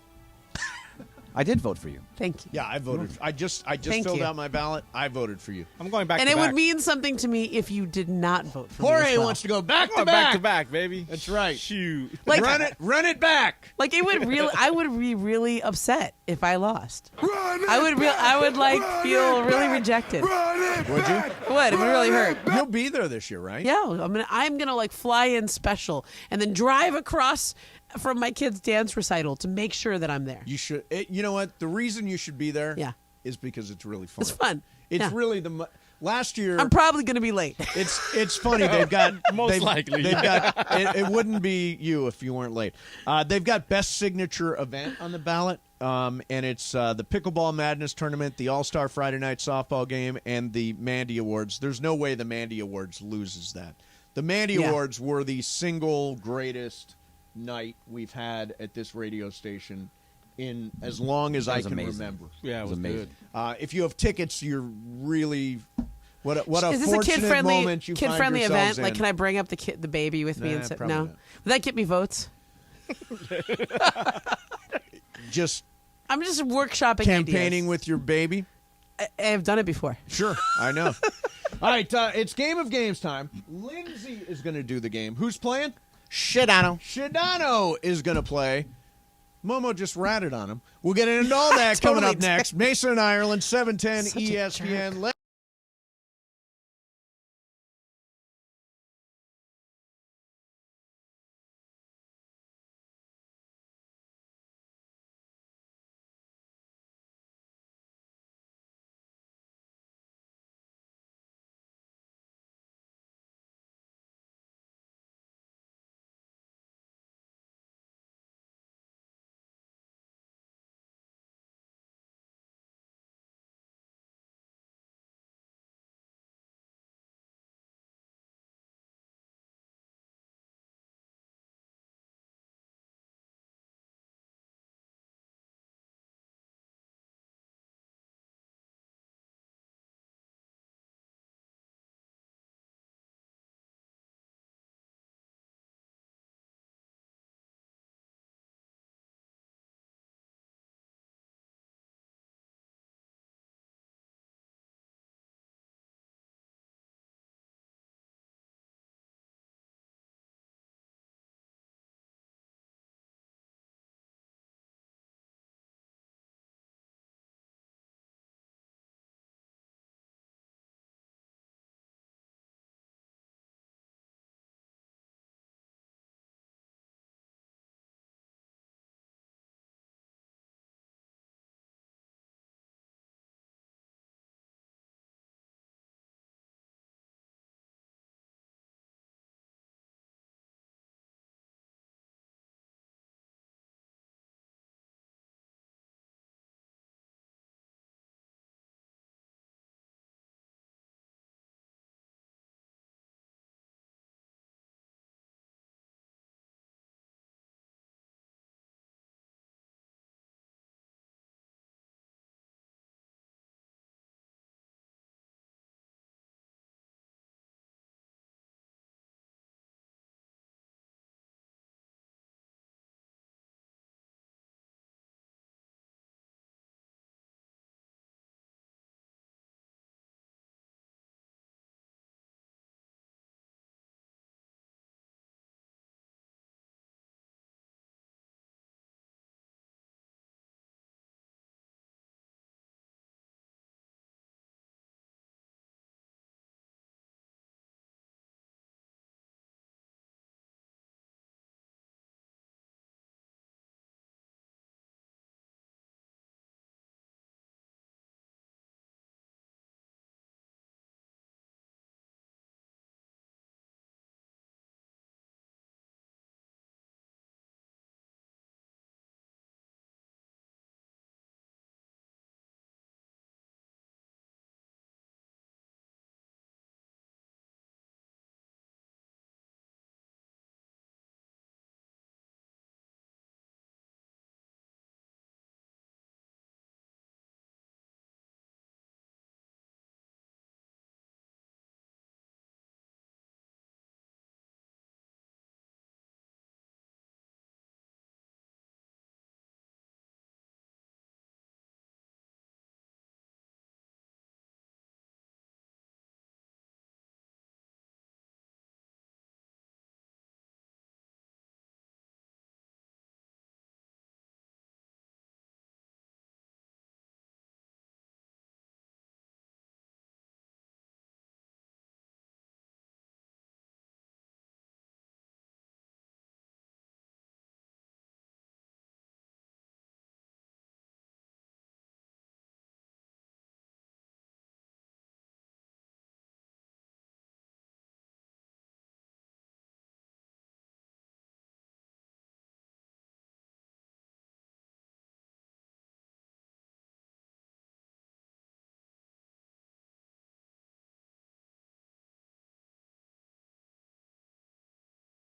I did vote for you. Thank you. Yeah, I voted. I just filled out my ballot. I voted for you. I'm going back. And to it back. would mean something to me if you did not vote for me. Jorge wants to go back to back, baby. That's right. Shoot. Like, run it back. Like it would really, I would be really upset if I lost. I would like feel really rejected. Would you? It would really hurt. You'll be there this year, right? Yeah, I'm gonna like fly in special and then drive across from my kid's dance recital to make sure that I'm there. You should. You know what? The reason you should be there is because it's really fun. It's fun. It's really last year. I'm probably going to be late. It's funny. They've got most likely. They've got. It wouldn't be you if you weren't late. They've got best signature event on the ballot, and it's the Pickleball Madness tournament, the All-Star Friday Night Softball game, and the Mandy Awards. There's no way the Mandy Awards loses that. The Mandy Awards were the single greatest night we've had at this radio station in as long as I can remember. Yeah, it was amazing. Good. If you have tickets, you're really what a Is this fortunate a moment you find kid-friendly yourselves event? in. Like, can I bring up the baby with me? Nah, And probably no, not. would that get me votes? just I'm just workshopping campaigning ideas. with your baby? I've done it before. Sure, I know. All right, it's Game of Games time. Lindsay is going to do the game. Who's playing? Shadano is going to play. Momo just ratted on him. We'll get into all that coming up next. Mason and Ireland, 710 Such a ESPN.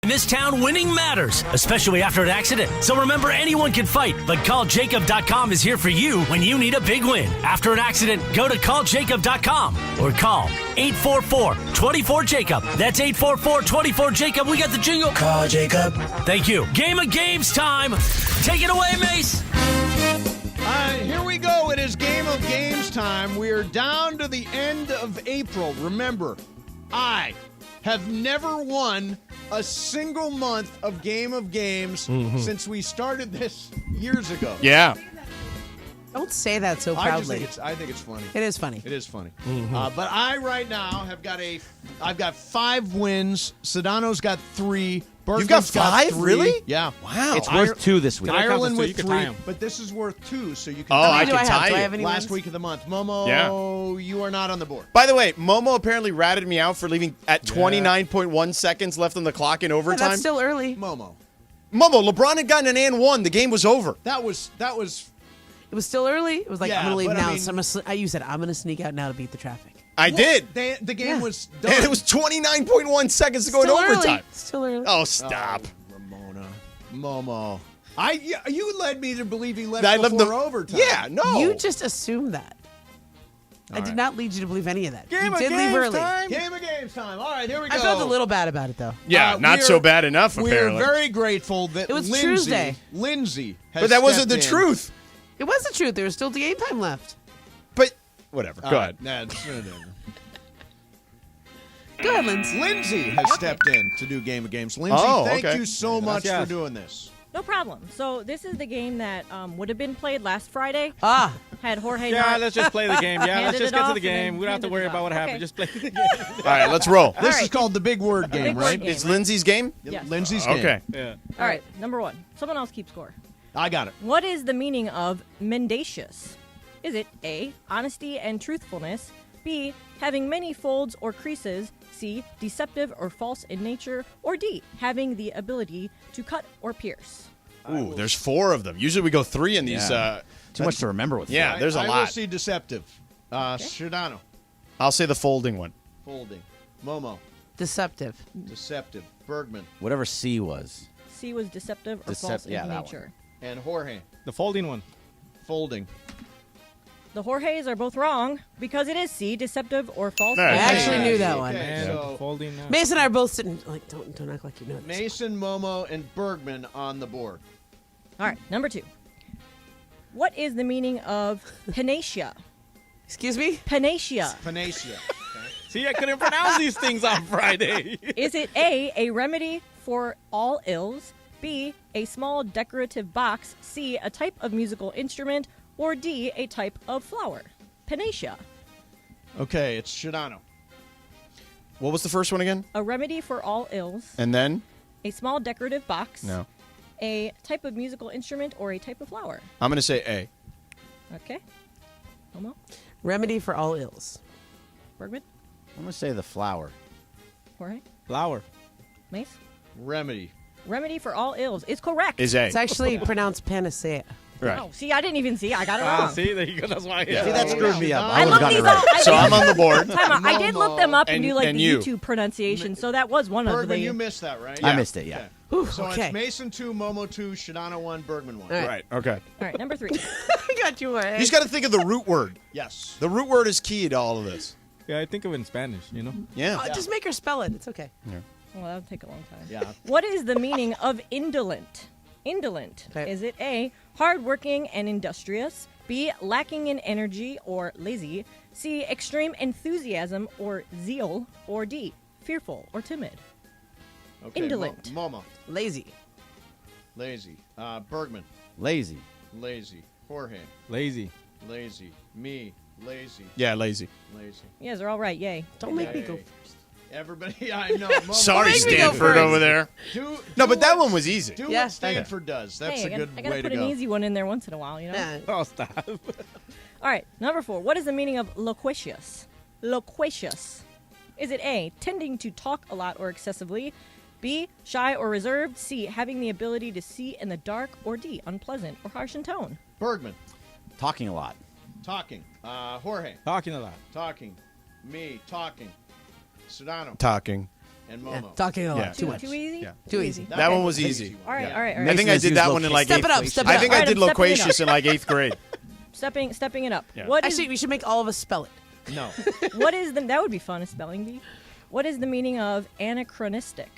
In this town, winning matters, especially after an accident. So remember, anyone can fight, but calljacob.com is here for you when you need a big win. After an accident, go to calljacob.com or call 844-24-JACOB. That's 844-24-JACOB. We got the jingle. Call Jacob. Thank you. Game of Games time. Take it away, Mace. we go. It is Game of Games time. We are down to the end of April. Remember, I have never won a single month of Game of Games since we started this years ago. Yeah. Don't say that so proudly. I think it's funny. It is funny. It is funny. But I right now I've got 5 wins. Sedano's got 3. You've got 5? 3. Really? Yeah. Wow. It's worth 2 this week. Ireland with you can 3, tie 'em. but this is worth 2, so you can. Oh, I do can I have? tie Do I you. have any Last wins? week of the month, Momo. You are not on the board. By the way, Momo apparently ratted me out for leaving at 29.1 seconds left on the clock in Yeah, overtime. that's still early. Momo. LeBron had gotten an and 1. The game was over. That was. It was still early. It was like, Yeah, I'm going to leave but I now. mean- So you said, I'm going to sneak out now to beat the traffic. I did. The game was done. And it was 29.1 seconds to go in Still overtime. early. Still early. Oh, stop. Ramona. Momo. You led me to believe he left I before left overtime. Yeah, no. You just assumed that. I did not lead you to believe any of that. Game you of did games leave early. time. Game of games time. All right, here we go. I felt a little bad about it, though. Yeah, not so bad enough, apparently. We're very grateful that It was Lindsay Tuesday. has But that wasn't the stepped in. truth. It was the truth. There was still game time left. But whatever. Go ahead. Go ahead, Lindsay. Lindsay has stepped in to do Game of Games. Lindsay, thank you so much for doing this. No problem. So this is the game that would have been played last Friday. Had Jorge. Yeah, let's just play the game. Yeah, let's handed just it get to off the game. and We don't have to handed worry it about what off. happened. Okay. Just play the game. All right, let's roll. This right. is called the Big Word Game, Big Word right? Game. It's Lindsay's game? Yes. Lindsay's game. Okay. Yeah. All right, number 1. Someone else keep score. I got it. What is the meaning of mendacious? Is it A, honesty and truthfulness, B, having many folds or creases, C, deceptive or false in nature, or D, having the ability to cut or pierce? Ooh, there's 4 of them. Usually we go 3 in these. Yeah. Too much to remember with. Yeah, there's a I will lot. see deceptive. Shadano. I'll say the folding one. Folding. Momo. Deceptive. Deceptive. Bergman. Whatever C was. C was deceptive or false in that nature. And Jorge. The folding one. Folding. The Jorges are both wrong because it is C, deceptive or false. All I right. actually knew that one. Okay, so Folding. Mason and I are both sitting like, don't act like you know this. Mason, Momo, and Bergman on the board. All right, number 2. What is the meaning of panacea? Excuse me? Panacea. Panacea. See, I couldn't pronounce these things on Friday. Is it A remedy for all ills, B, a small decorative box, C, a type of musical instrument, or D, a type of flower? Panacea. Okay, it's Shadano. What was the first one again? A remedy for all ills, And then? a small decorative box, No. a type of musical instrument, or a type of flower? I'm going to say A. Okay. Homo? Remedy for all ills. Bergman? I'm going to say the flower. Jorge? Flower. Mace? Remedy. Remedy for all ills is correct. Is A. It's actually pronounced panacea. Right. Oh, see, I didn't even see. I got it wrong. See, there you go. That's why. See, that screwed me up. I I would have looked gotten these it right. up. So I'm on the board. Time out. I did look them up and And- do like and the you. YouTube pronunciation, so that was one of Bergman, the. you missed that, right? I missed it, yeah. So okay. it's Mason 2, Momo 2, Shadano 1, Bergman 1. All Right. Okay. All right, number 3. I got you. You just got to think of the root word. Yes. The root word is key to all of this. Yeah, I think of it in Spanish, you know? Yeah. Just make her spell it. It's okay. Well, that'll take a long time. Yeah. What is the meaning of indolent? Indolent. Okay. Is it A, hardworking and industrious, B, lacking in energy or lazy, C, extreme enthusiasm or zeal, or D, fearful or timid? Okay, Indolent. Momo. Lazy. Lazy. Bergman. Lazy. Lazy. Jorge. Lazy. Lazy. Me. Lazy. Yeah, lazy. Lazy. You guys are all right. Yay. Don't make me Yay. go first. Everybody, I know. Momo. Sorry, make me go Stanford first. over there. Do No, but that what- one was easy. Do Yeah. what Stanford does. That's Hey, a good I gotta way put to an go. easy one in there once in a while, you know? Nah. Oh, stop. All right, number 4. What is the meaning of loquacious? Loquacious. Is it A, tending to talk a lot or excessively, B, shy or reserved, C, having the ability to see in the dark, or D, unpleasant or harsh in tone? Bergman. Talking a lot. Talking. Jorge. Talking a lot. Talking. Me. Talking. Sedano. Talking. And Yeah, Momo. talking a lot. Yeah. Too much. Too easy? Yeah. Too easy. That one was easy. All right, Yeah. all right, all I right. think I did that one in like Step eighth it up, grade. step it I up. think All I right, did I'm stepping it loquacious up. in like 8th grade. Stepping it up. Yeah. What is Actually, we should make all of us spell it. No. what is the that would be fun, a spelling bee. What is the meaning of anachronistic?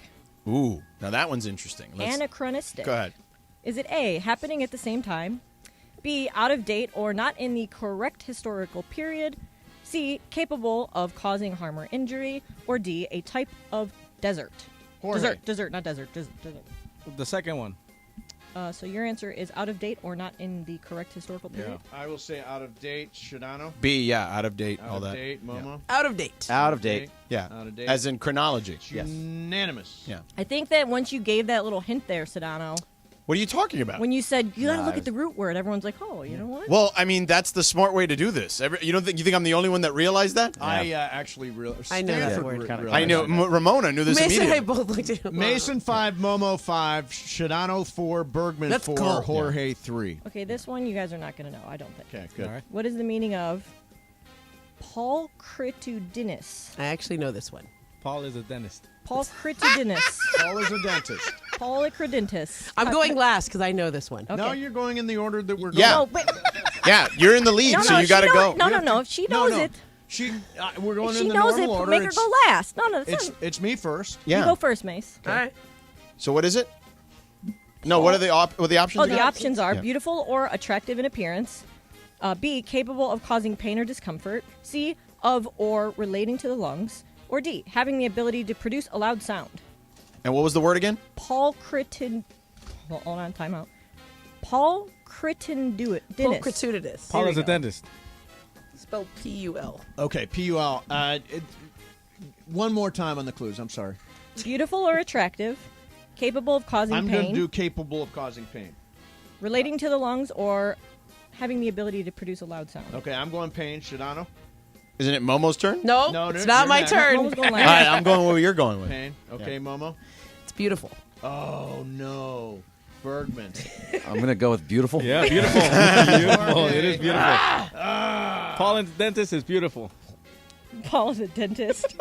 Ooh, now that one's interesting. Anachronistic. Go ahead. Is it A, happening at the same time, B, out of date or not in the correct historical period. C, capable of causing harm or injury. Or D, a type of desert. Jorge. Dessert, not desert. Desert. The second one. So your answer is out of date or not in the correct historical period. I will say out of date. Shadano. B, yeah, out of date, Out all of that. date. Momo. Out of date. Out of date. Yeah, Out of date. as in chronology. Yes. Unanimous. Yeah. I think that once you gave that little hint there, Sedano, What are you talking about? when you said you got to Nah, look I at the root word, everyone's like, oh, you know what? Well, I mean, that's the smart way to do this. You think I'm the only one that realized that? I actually realized. I know that Stanford word. realized I know that. Ramona knew this Mason and I immediately. both looked at him. Mason 5, Momo 5, Shadano 4, Bergman Let's 4, go. Jorge 3. Okay, this one you guys are not going to know, I don't think. Okay, good. All right. What is the meaning of Paulcritudinus? I actually know this one. Paul is a dentist. Paulcritudinus. Paul is a dentist. Paulicridintus. I'm going last because I know this one. Okay. No, you're going in the order that we're going. Yeah. No, wait. Yeah, you're in the lead, No, so no, you she got to knows- go. No. If she knows it, We're going if in she the knows normal it, order. make her It's- go last. No, that's not. It's me first. You Yeah. go first, Mace. All right. So what is it? No, what are the what are the options? Oh, the again? options are Yeah. beautiful or attractive in appearance. B, capable of causing pain or discomfort. C, of or relating to the lungs. Or D, having the ability to produce a loud sound. And what was the word again? Hold on, time out. Paulcritudinus. Paulcritudinus. Paul we is a go. dentist. Spelled P-U-L. Okay, P-U-L. One more time on the clues. I'm sorry. Beautiful or attractive. Capable of causing I'm going pain. to do capable of causing pain. Relating to the lungs or having the ability to produce a loud sound. Okay, I'm going pain. Shadano? Isn't it Momo's turn? No, No, it's you're not my next. turn. Momo's going All last. right, I'm going where you're going with. Pain. Okay, Momo? It's beautiful. Oh, no. Bergman. I'm going to go with beautiful. Yeah, beautiful. Beautiful. It is beautiful. Ah. Paul and the dentist is beautiful. Paul is a dentist.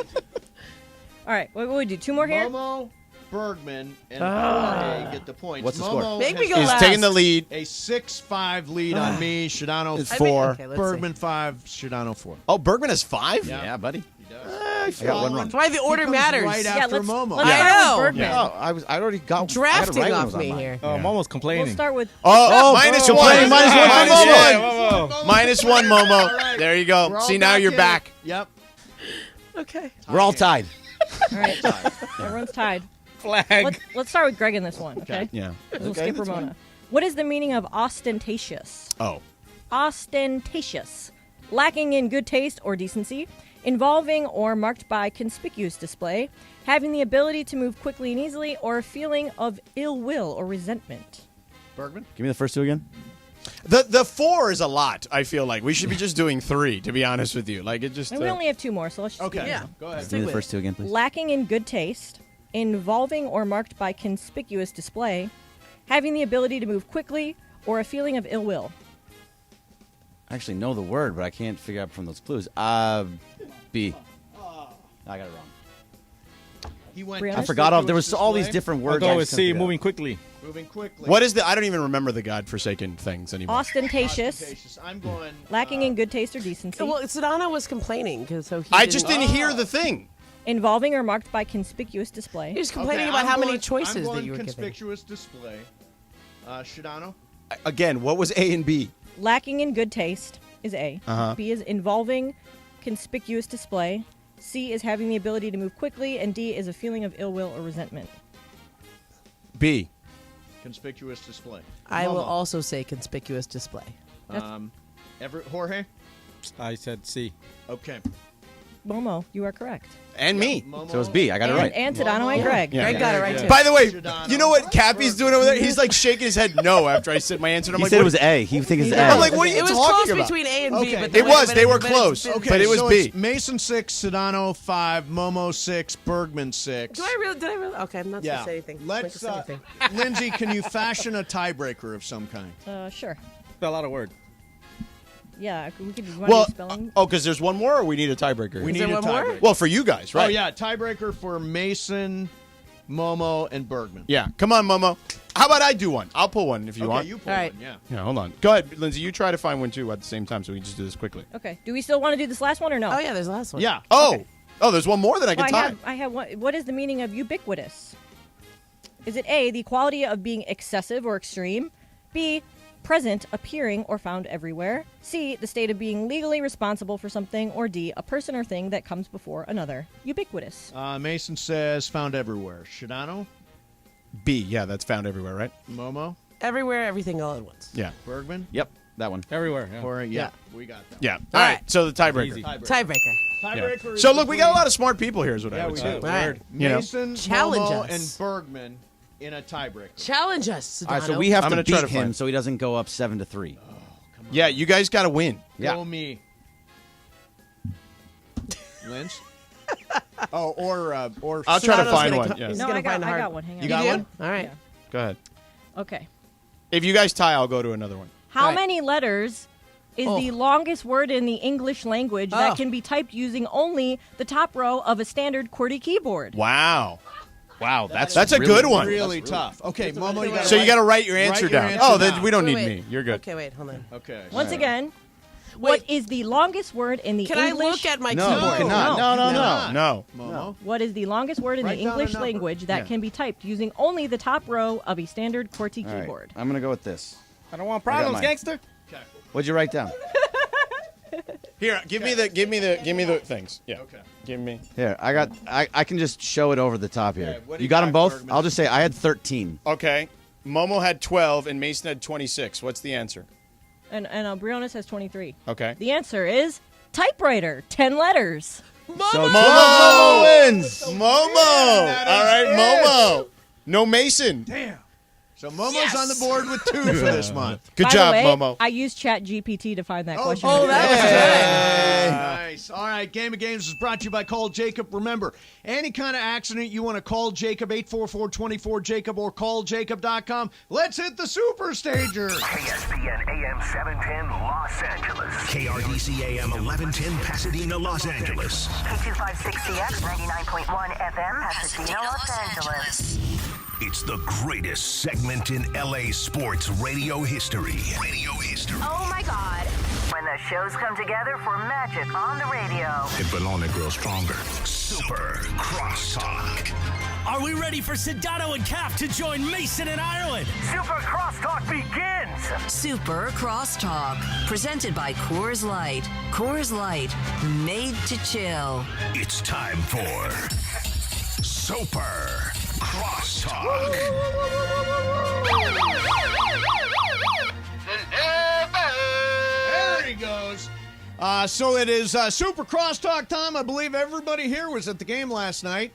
All right, what will we do? Two more here? Momo, Bergman, and Jorge get the points. What's the Momo score? Make me has go He's last. taking the lead. a 6-5 lead on me. Shadano It's 4. four. Okay, let's Bergman 5, Shadano 4. Oh, Bergman has 5? Yeah, buddy. He does. I got one wrong. That's why the order He comes matters. right Yeah, after let's Momo. start I know. with Bergman. Oh, I already got Drafting I got off ones on me mine. here. Oh, Momo's complaining. We'll start with Oh, minus Momo. one. Minus one. Minus Momo. one. Minus one, Momo. All right. There you We're go. all See, now you're in. back. Yep. Okay. We're all tied. All right, everyone's tied. Flag. Let's start with Greg in this one, okay? Yeah. We'll Okay, skip that's Ramona. fine. What is the meaning of ostentatious? Oh. Ostentatious. Lacking in good taste or decency. Involving or marked by conspicuous display. Having the ability to move quickly and easily. Or a feeling of ill will or resentment. Bergman? Give me the first two again. The 4 is a lot, I feel like. We should be just doing 3, to be honest with you. Like, it just... And we only have two more, so let's just Okay. do Yeah. them. Go ahead. Give me the first two again, please. Lacking in good taste. Involving or marked by conspicuous display. Having the ability to move quickly. Or a feeling of ill will. I actually know the word, but I can't figure out from those clues. B. I got it wrong. He went Brianna? I forgot all. There was conspicuous all these display. different I'll words. go I with just couldn't C, figure out. moving quickly. Moving quickly. What is the... I don't even remember the godforsaken things anymore. Ostentatious. Ostentatious. I'm going... Lacking in good taste or decency. Well, Sedana was complaining because so he I just didn't hear the thing. Involving or marked by conspicuous display. He was complaining Okay, about I'm how many going- choices I'm that going you were giving. conspicuous display. Shadano? Again, what was A and B? Lacking in good taste is A. Uh-huh. B is involving conspicuous display. C is having the ability to move quickly. And D is a feeling of ill will or resentment. B. Conspicuous display. I will Momo. also say conspicuous display. Jorge? I said C. Okay. Momo, you are correct. And me. Momo. So it's B. I got it right. And Sedano and Greg. Yeah. Greg got it right too. By the way, Shadano. you know what Cappy's doing over there? He's like shaking his head no after I said my answer. And I'm He like, said it what- was A. He thinks it's A. I'm like, what are you It was talking close about? between A and B, Okay. but the It way- was. but They were but it's close. been- Okay, But it was so B. it's Mason 6, Sedano 5, Momo 6, Bergman 6. Do I really? Did I really? Okay, I'm not Yeah. supposed to say anything. Let's, Not supposed to say anything. Lindsay, can you fashion a tiebreaker of some kind? Sure. Spell out a word. Yeah, we could do Well, spelling. because there's one more, or we need a tiebreaker? We Is need there a one more? tiebreaker. Well, for you guys, right? Oh, yeah, tiebreaker for Mason, Momo, and Bergman. Yeah. Come on, Momo. How about I do one? I'll pull one if you Okay, want. you pull All right. one, yeah. Yeah, hold on. Go ahead, Lindsay. You try to find one, too, at the same time, so we can just do this quickly. Okay. Do we still want to do this last one or no? Oh yeah, there's the last one. Yeah. Oh. Oh, there's one more that I can Well, tie. I have one. What is the meaning of ubiquitous? Is it A, the quality of being excessive or extreme? B, present, appearing, or found everywhere. C, the state of being legally responsible for something. Or D, a person or thing that comes before another. Ubiquitous. Mason says found everywhere. Shadano? B, yeah, that's found everywhere, right? Momo? Everywhere, everything all at once. Yeah. Bergman? Yep, that one. Everywhere. Yeah. Or, yeah, we got that. Yeah. All right, so the tiebreaker. Tiebreaker. Tiebreaker is So, look, we got a between- lot of smart people here is what I Yeah, would we say. do. Right. You know? Mason, Challenge Momo, us. and Bergman in a tiebreaker. Challenge us, All right, so Sedano. we have I'm to gonna try beat to find- him so he doesn't go up 7-3. Yeah, you guys got to win. Yeah. Go me. Lynch? or I'll try to Sedano's find gonna one. co- Yeah. he's No, gonna I got, find a I hard- got one. Hang on. You got You one? do? All right. Yeah. Go ahead. Okay. If you guys tie, I'll go to another one. How All right. many letters is Oh. the longest word in the English language Oh. that can be typed using only the top row of a standard QWERTY keyboard? Wow. Wow, that's a good one. Really tough. Okay, Momo, you got So you got to write your answer Write your down. answer Oh, down. then we don't Wait, need wait. me. You're good. Okay, wait, hold on. Okay. Once again, what is the longest word in the Can I English? look at my No, keyboard? you cannot. No. Momo? What is the longest word in Write the down a English number. language that Yeah. can be typed using only the top row of a standard QWERTY All right, keyboard? I'm going to go with this. I don't want I got problems, mine. gangster. What'd you write down? Here, give me the things. Yeah. Okay. Give me. Here, I can just show it over the top here. Okay, what do You you got got, them both? Bergman? I'll just say I had 13. Okay. Momo had 12 and Mason had 26. What's the answer? And Briones has 23. Okay. The answer is typewriter, 10 letters. So Momo wins! Momo! All right, Momo. No Mason. Damn. So Momo's on the board with 2 for this month. Good By job, the way, Momo. I used ChatGPT to find that question. Oh, that was good. Nice. All right, Game of Games is brought to you by Call Jacob. Remember, any kind of accident you want to call Jacob, 844-24-JACOB or calljacob.com. Let's hit the super stager. ESPN AM 710 Los Angeles. KRDC AM 1110 Pasadena, Los Angeles. K256CX 99.1 FM Pasadena, Los Angeles. It's the greatest segment in LA sports radio history. Oh my God. When the shows come together for magic on the radio. It will only grow stronger. Super Crosstalk. Are we ready for Sedano and Cap to join Mason in Ireland? Super Crosstalk begins. Super Crosstalk, presented by Coors Light. Coors Light, made to chill. It's time for Super Crosstalk. There he goes. So it is Super Crosstalk time. I believe everybody here was at the game last night.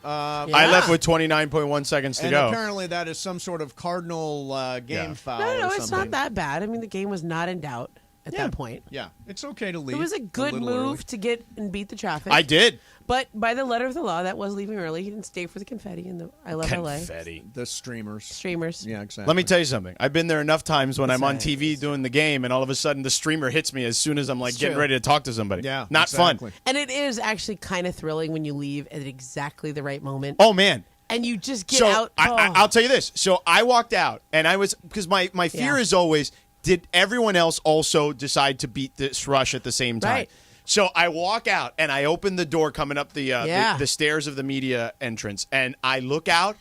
I left with 29.1 seconds to and go. apparently that is some sort of cardinal game foul. No, or it's something. not that bad. I mean, the game was not in doubt at Yeah. that point. Yeah, it's okay to leave. It was a good little move early. to get and beat the traffic. I did. But by the letter of the law, that was leaving early. He didn't stay for the confetti and the I Love LA. Confetti. The streamers. Streamers. Yeah, exactly. Let me tell you something. I've been there enough times when I'm on Exactly. TV doing the game, and all of a sudden the streamer hits me as soon as I'm like It's getting true. ready to talk to somebody. Yeah, Not exactly. fun. And it is actually kind of thrilling when you leave at exactly the right moment. Oh man. And you just get So out. I'll tell you this. So I walked out, and I was because my fear Yeah. is always, did everyone else also decide to beat this rush at the same time? Right. So I walk out, and I open the door coming up Yeah. the stairs of the media entrance, and I look out,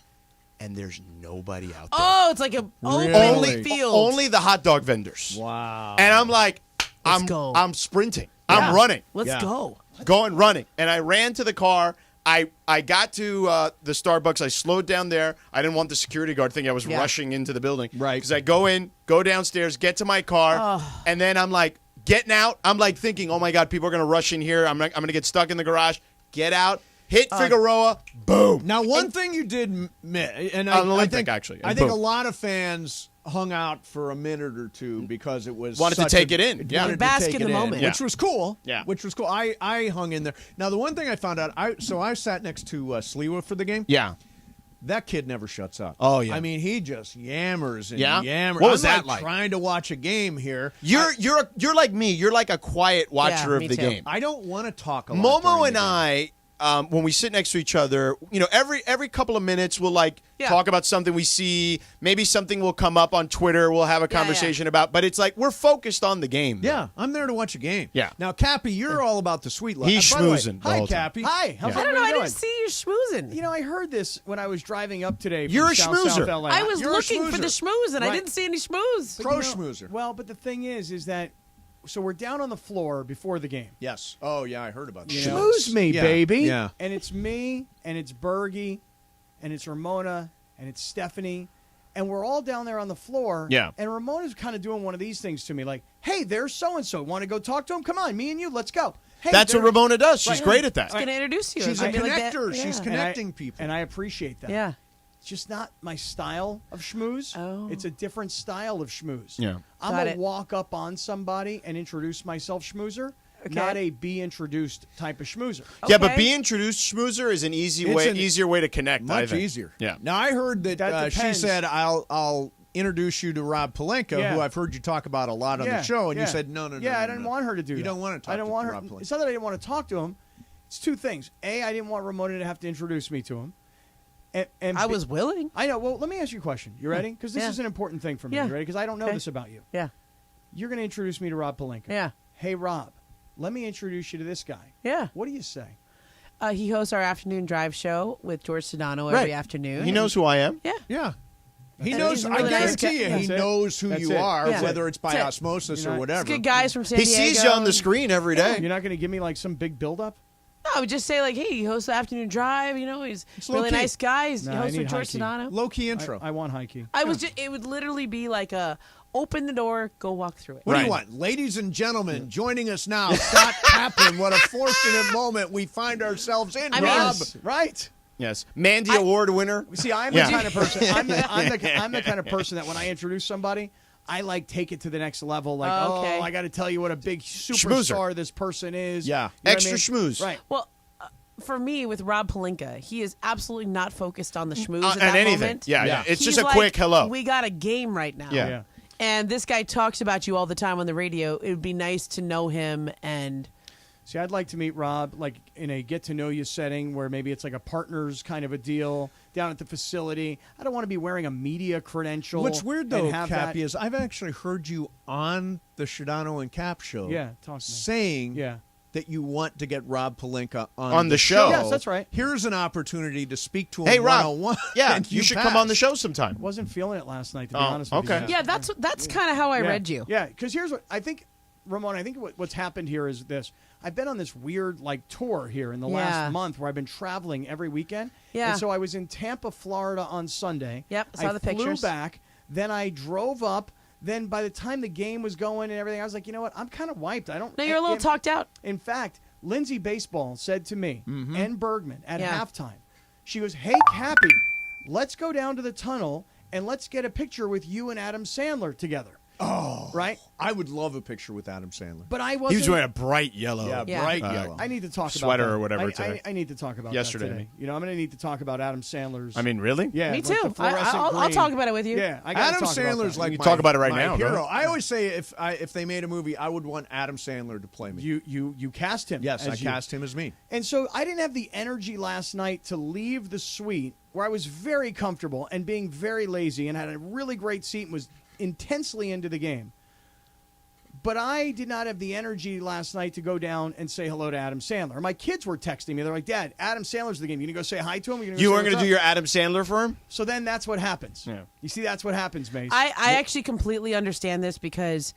and there's nobody out there. Oh, it's like a open Only field. only the hot dog vendors. Wow. And I'm like, Let's go. I'm sprinting. Yeah. I'm running. Let's Yeah. go. Going running. And I ran to the car. I got to the Starbucks. I slowed down there. I didn't want the security guard thinking I was Yeah. rushing into the building. Right. Because I go in, go downstairs, get to my car, and then I'm like getting out. I'm like thinking, oh my God, people are going to rush in here. I'm going to get stuck in the garage. Get out. Hit Figueroa. Boom. Now, one thing you did miss, and On I Olympic, think actually. I think Boom. a lot of fans hung out for a minute or two because it was Wanted to such take a- it in. Yeah. wanted to Bask take in it the moment. which was cool. Yeah. Which was cool. I hung in there. Now, the one thing I found out, I sat next to Sliwa for the game. Yeah. That kid never shuts up. Oh, yeah. I mean, he just yammers and Yeah? yammers. What was I'm that like? Trying to watch a game here. You're like me. You're like a quiet watcher Yeah, of me the too. game. I don't want to talk a lot. Momo during and the game. I when we sit next to each other, every couple of minutes we'll talk about something we see. Maybe something will come up on Twitter. We'll have a conversation about. But it's like we're focused on the game. Yeah, I'm there to watch a game. Yeah. Now, Cappy, you're all about the sweet life. He's By the way, schmoozing the Hi, whole time. Cappy. Hi. How's I don't know. everybody I doing? didn't see you schmoozing. You know, I heard this when I was driving up today. From You're a South schmoozer. LA. I was You're a looking for the schmooze, and I Right. didn't see any schmooze. Pro schmoozer. Well, but the thing is that so we're down on the floor before the game. Yes. Oh, yeah, I heard about that. Schmooze me, Yeah, baby. yeah. And it's me, and it's Bergie, and it's Ramona, and it's Stephanie. And we're all down there on the floor. Yeah. And Ramona's kind of doing one of these things to me, like, hey, there's so-and-so. Want to go talk to him? Come on, me and you, let's go. Hey, That's what there's- Ramona does. She's Right. great at that. She's going to introduce you. She's It's a gonna be like that. connector. Yeah. She's connecting people. And I appreciate that. Yeah. It's just not my style of schmooze. Oh. It's a different style of schmooze. Yeah. I'm Got a it. walk up on somebody and introduce myself schmoozer, Okay. not a be introduced type of schmoozer. Yeah, but Okay. be introduced schmoozer is an It's easier way to connect. I Much think. easier. Yeah. Now, I heard that, That she depends. said, I'll introduce you to Rob Pelinka, Yeah. who I've heard you talk about a lot on Yeah, the show, and yeah. you said, no. Yeah, I no, didn't no. want her to do that. You don't want to talk I don't to want her. Rob Pelinka. It's not that I didn't want to talk to him. It's two things. A, I didn't want Ramona to have to introduce me to him. And I B- was willing. I know. Well, let me ask you a question. You ready? Because this Yeah. is an important thing for me. Yeah. You ready? Because I don't know Okay. this about you. Yeah. You're going to introduce me to Rob Pelinka. Yeah. Hey, Rob, let me introduce you to this guy. Yeah. What do you say? He hosts our afternoon drive show with George Sedano every Right. afternoon. He knows who I am. Yeah. Yeah. He And knows. he's a I really nice guarantee guy. you, he That's it. knows who That's you it. are, Yeah. whether it's by That's it. osmosis You're or not- whatever. It's good guys from San He Diego. sees you on the screen every day. You're not going to give me like some big build-up? No, I would just say like, hey, he hosts the afternoon drive. You know, he's It's a really low-key. nice guy. He No, I hosts need with George high key. Sedano. Low key intro. I want high key. I was just, it would literally be like a open the door, go walk through it. What do Right. you want? Ladies and gentlemen, joining us now, Scott Kaplan. What a fortunate moment we find ourselves in, I mean- Rob. Yes, right. Yes. Mandy Award winner. See, I'm Yeah. the kind of person. I'm the kind of person that when I introduce somebody, I like take it to the next level. Like, Okay. oh, I got to tell you what a big superstar this person is. Yeah. You know what I Extra mean? schmooze. Right. Well, for me, with Rob Pelinka, he is absolutely not focused on the schmooze at And that anything. moment. Yeah, Yeah. yeah. It's He's just a like, quick hello. We got a game right now. Yeah. Yeah. And this guy talks about you all the time on the radio. It would be nice to know him and See, I'd like to meet Rob like in a get to know you setting where maybe it's like a partners kind of a deal down at the facility. I don't want to be wearing a media credential. What's weird and though, have Cappy, that- is I've actually heard you on the Shadano and Cap show. Yeah, talk to me. saying Yeah. that you want to get Rob Pelinka On the show. Yes, that's right. Here's an opportunity to speak to him Hey, Rob. one-on-one. Yeah, and you should come on the passed. show sometime. Wasn't feeling it last night, to be Oh, honest with okay. you. yeah, that's kind of how I read you. Yeah, because here's what I think, Ramon. I think what's happened here is this. I've been on this weird like tour here in the Yeah. last month where I've been traveling every weekend. Yeah. And so I was in Tampa, Florida on Sunday. Yep, I saw the pictures. Flew back. Then I drove up. Then by the time the game was going and everything, I was like, you know what? I'm kind of wiped. I don't. No, you're a little talked out. In fact, Lindsay Baseball said to me and Bergman at Yeah. halftime, she goes, "Hey, Cappy, let's go down to the tunnel and let's get a picture with you and Adam Sandler together." Oh, right. I would love a picture with Adam Sandler. But I He wasn't. was wearing a bright yellow. Yeah, bright yellow. I need to talk sweater about that. or whatever I today. need to talk about Yesterday. that today. You know, I'm going to need to talk about Adam Sandler's. I mean, really? yeah, Me like too. the fluorescent I'll green. talk about it with you. Yeah, I gotta Adam talk about Sandler's that. like You my, talk about it right my now, hero. go. I always say if they made a movie, I would want Adam Sandler to play me. You cast him. Yes, as I you. cast him as me. And so I didn't have the energy last night to leave the suite where I was very comfortable and being very lazy and had a really great seat and was intensely into the game. But I did not have the energy last night to go down and say hello to Adam Sandler. My kids were texting me. They're like, "Dad, Adam Sandler's the game. You going to go say hi to him? You weren't going to do your Adam Sandler for him? So then that's what happens. Yeah. You see, that's what happens, Mace. I actually completely understand this because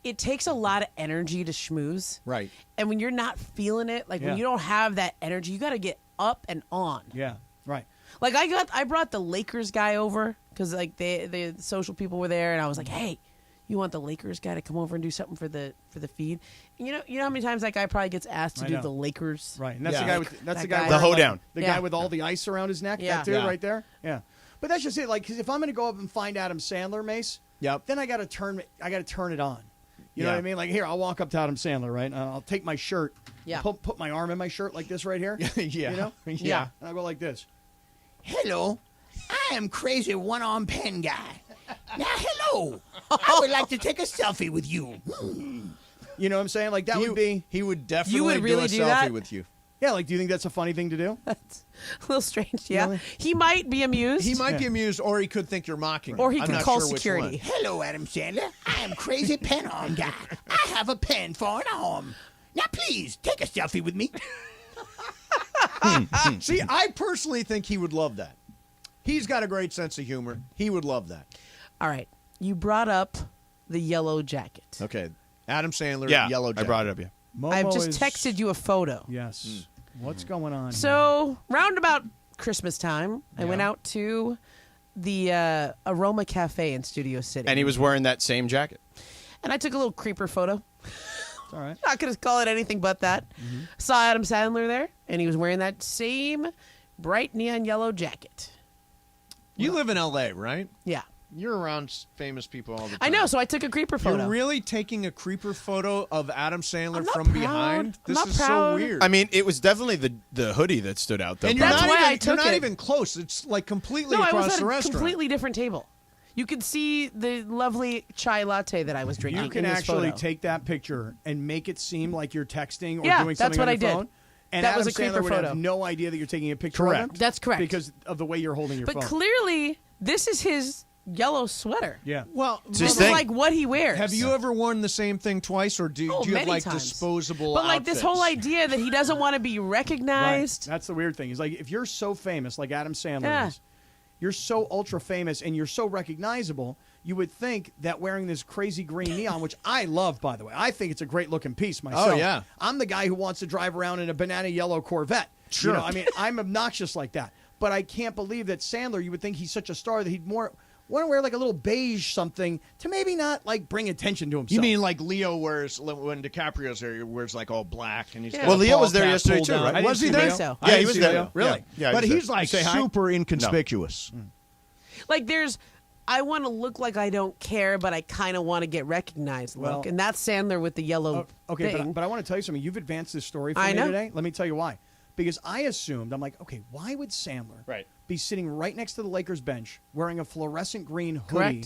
it takes a lot of energy to schmooze. Right. And when you're not feeling it, like Yeah. when you don't have that energy, you got to get up and on. Yeah, right. Like I brought the Lakers guy over because like the social people were there, and I was like, hey, you want the Lakers guy to come over and do something for the feed? And you know how many times that guy probably gets asked to I do know. the Lakers? Right, and that's Yeah. the guy with that's the That guy guy. with, The like, hoedown. the Yeah. guy with all the ice around his neck. Yeah. That dude Yeah. right there. Yeah, but that's just it. Like, 'cause if I'm going to go up and find Adam Sandler, Mace, Yep. then I got to turn it on. You know Yeah. what I mean? Like, here, I'll walk up to Adam Sandler, right? And I'll take my shirt, Yeah. put my arm in my shirt like this right here. Yeah. You know? Yeah. And I'll go like this. Hello, I am crazy one-arm pen guy. Now, hello, I would like to take a selfie with you. You know what I'm saying? Like that would be. He would definitely You would really do do a selfie that? with you. Yeah, like, do you think that's a funny thing to do? That's a little strange, yeah. Really? He might be amused. He might be amused, or he could think you're mocking him. Or he I'm could not call sure which security. one. Hello, Adam Sandler. I am Crazy Pen Arm Guy. I have a pen for an arm. Now, please, take a selfie with me. See, I personally think he would love that. He's got a great sense of humor. He would love that. All right. You brought up the yellow jacket. Okay. Adam Sandler, Yeah, yellow jacket. I brought it up, yeah. I've Momo just is- texted you a photo. Yes. What's going on? So, round about Christmas time, I went out to the Aroma Cafe in Studio City. And he was wearing that same jacket. And I took a little creeper photo. It's all right. Not going to call it anything but that. Saw Adam Sandler there, and he was wearing that same bright neon yellow jacket. You live in L.A., right? Yeah. You're around famous people all the time. I know, so I took a creeper photo. You're really taking a creeper photo of Adam Sandler I'm not from proud. behind? I'm This not is so proud. weird. I mean, it was definitely the hoodie that stood out, though. and you're That's not why even, I took you're not it. even close. It's like completely No, I across was at the a restaurant. completely different table. You could see the lovely chai latte that I was drinking. You can in this actually photo. take that picture and make it seem like you're texting or Yeah, doing that's something what on I your did. phone. And That Adam was a creeper Sandler would photo. have no idea that you're taking a picture Correct. of him. That's correct. Because of the way you're holding your But phone. clearly, this is his yellow sweater. Yeah. Well, his This is thing. like what he wears. have you ever worn the same thing twice, or do you have many like times. disposable But like this outfits? whole idea that he doesn't want to be Right. recognized. That's the weird thing. Is like if you're so famous, like Adam Sandler Yeah. is, you're so ultra famous and you're so recognizable, you would think that wearing this crazy green neon, which I love, by the way, I think it's a great looking piece myself. Oh, yeah. I'm the guy who wants to drive around in a banana yellow Corvette. Sure. You know, I mean, I'm obnoxious like that. But I can't believe that Sandler, you would think he's such a star that he'd want to wear like a little beige something to maybe not like bring attention to himself. You mean like Leo wears when DiCaprio's there? He wears like all black, and he's got Well, a Leo ball was there cap yesterday pulled too, down. right? Was he I there? think so. Yeah, he didn't was see there. Leo. Really? Yeah, But he was he's there. like Say hi? super inconspicuous. Like there's, I want to look like I don't care, but I kind of want to get recognized. Well- Look, and that's Sandler with the yellow Okay, thing. but I want to tell you something. You've advanced this story for I me know. today. Let me tell you why. Because I assumed, I'm like, okay, why would Sandler be sitting right next to the Lakers bench wearing a fluorescent green hoodie?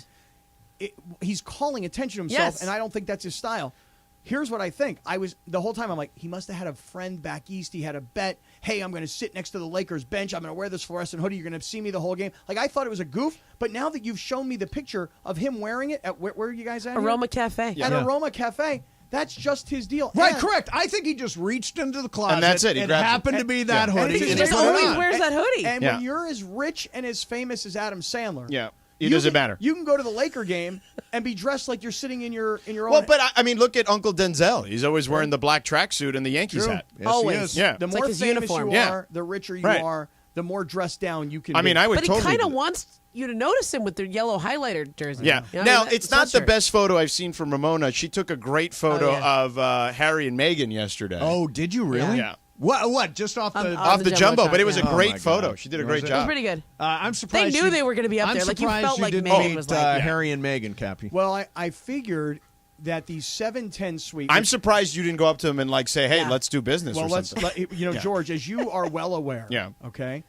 Correct. He's calling attention to himself, Yes. and I don't think that's his style. Here's what I think. The whole time I'm like, he must have had a friend back east. He had a bet. Hey, I'm going to sit next to the Lakers bench. I'm going to wear this fluorescent hoodie. You're going to see me the whole game. Like I thought it was a goof, but now that you've shown me the picture of him wearing it at where are you guys at? here? Aroma Cafe. At Aroma Cafe. That's just his deal. Right, And- correct. I think he just reached into the closet, And that's it. He grabbed it. happened to be that Yeah. hoodie. And He and just put it always on. wears that hoodie. And Yeah. when you're as rich and as famous as Adam Sandler, Yeah. It you doesn't can- matter. You can go to the Laker game and be dressed like you're sitting in your own. Well, but I mean, look at Uncle Denzel. He's always wearing the black tracksuit and the Yankees True. hat. Yes, Always. he is. Yeah. the It's more like his famous uniform. you Yeah. are, the richer you Right. are, the more dressed down you can. I mean, be. I would But he totally. kind do of that. wants you to notice him with the yellow highlighter jersey. Yeah. You know, Now, that it's not the sweatshirt. best photo I've seen from Ramona. She took a great photo Oh, yeah. of Harry and Meghan yesterday. Oh, did you really? Yeah. What? Just off the Off the jumbo, shot, but it was yeah. a great my photo. God. She did a Was great it? It was job. pretty good. I'm surprised. They knew they were going to be up I'm there. Like you surprised felt like didn't Meghan meet was like, Harry and Meghan, Cappy. Well, I figured that the 710 suite. I'm surprised you didn't go up to him and like say, "Hey, Yeah. let's do business." Well, or let's something. you know, George, as you are well aware. Yeah. Okay.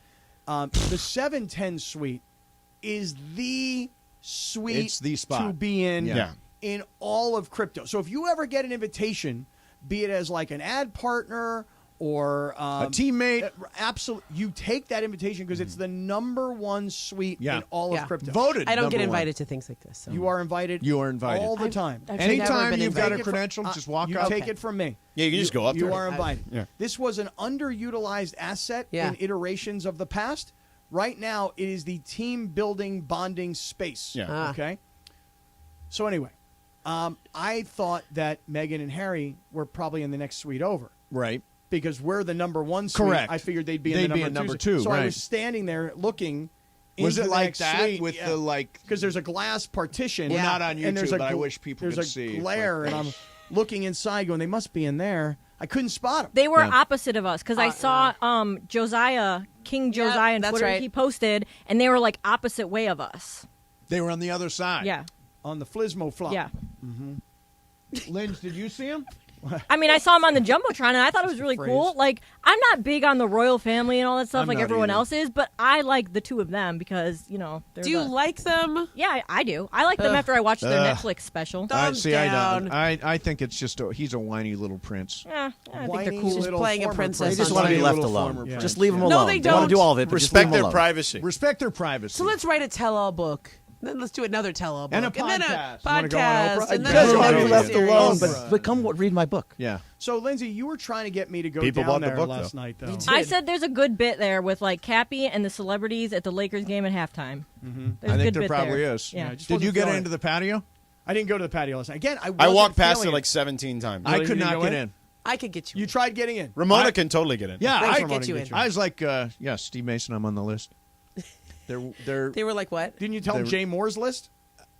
The 710 suite is the suite It's the spot. to be in Yeah. in all of crypto. So if you ever get an invitation, be it as like an ad partner or A teammate. absolutely, you take that invitation because it's the number one suite Yeah. in all Yeah. of crypto. Voted. I don't get number one. invited to things like this. So. You are invited. You are invited. all the time. I've never Anytime been you've got a invited. credential, just walk you up. take Okay. it from me. Yeah, you can just go up You there. are invited. Yeah. This was an underutilized asset Yeah. in iterations of the past. Right now, it is the team building bonding space. Yeah. Ah. Okay. So anyway, I thought that Meghan and Harry were probably in the next suite over Right. because we're the number one suite. Correct. I figured they'd be in They'd the be number in number two. two, So I right. was standing there looking. Was into it the like next that suite. with Yeah. the like? Because there's a glass partition. We're not on and there's YouTube, a but I wish people there's could a see it glare, like and I'm this. looking inside, going, they must be in there. I couldn't spot them. They were Yeah. opposite of us because I saw Josiah, King Josiah on that's Twitter. right. He posted, and they were like opposite way of us. They were on the other side. Yeah. On the Flismo flop. Yeah. Lynch, did you see him? I mean, I saw him on the Jumbotron, and I thought it was really cool. Like, I'm not big on the royal family and all that stuff I'm like not everyone either. else is, but I like the two of them because, they're Do you like them? Yeah, I do. I like them after I watched their Netflix special. I down. don't. I think it's just he's a whiny little prince. Yeah, I think Whiny they're cool. little playing a former princess. They just on want to be TV. left little alone. former Just prince. leave them No, alone. they They want don't. to do all of it, but just leave Respect them their alone. privacy. Respect their privacy. So let's write a tell-all book. Then let's do another tell-all book. And a then podcast. a You wanna go on podcast. Oprah? And You then guys a are want to radio be left series. alone, but come read my book. Yeah. So, Lindsay, you were trying to get me to go People down bought the there book, last though. night, though. I said there's a good bit there with like Cappy and the celebrities at the Lakers game at halftime. Mm-hmm. There's I a think good there bit probably there. is. Yeah. just Did you wasn't get feeling into it. the patio? I didn't go to the patio last night. Again, I wasn't walked past feeling it like 17 times. I Really? could You didn't not go get in? in. I could get you. You tried getting in. Ramona can totally get in. Yeah, Thanks I for get you in. I was like, yeah, Steve Mason, I'm on the list. They're They were like, what? Didn't you tell him They- Jay Moore's list?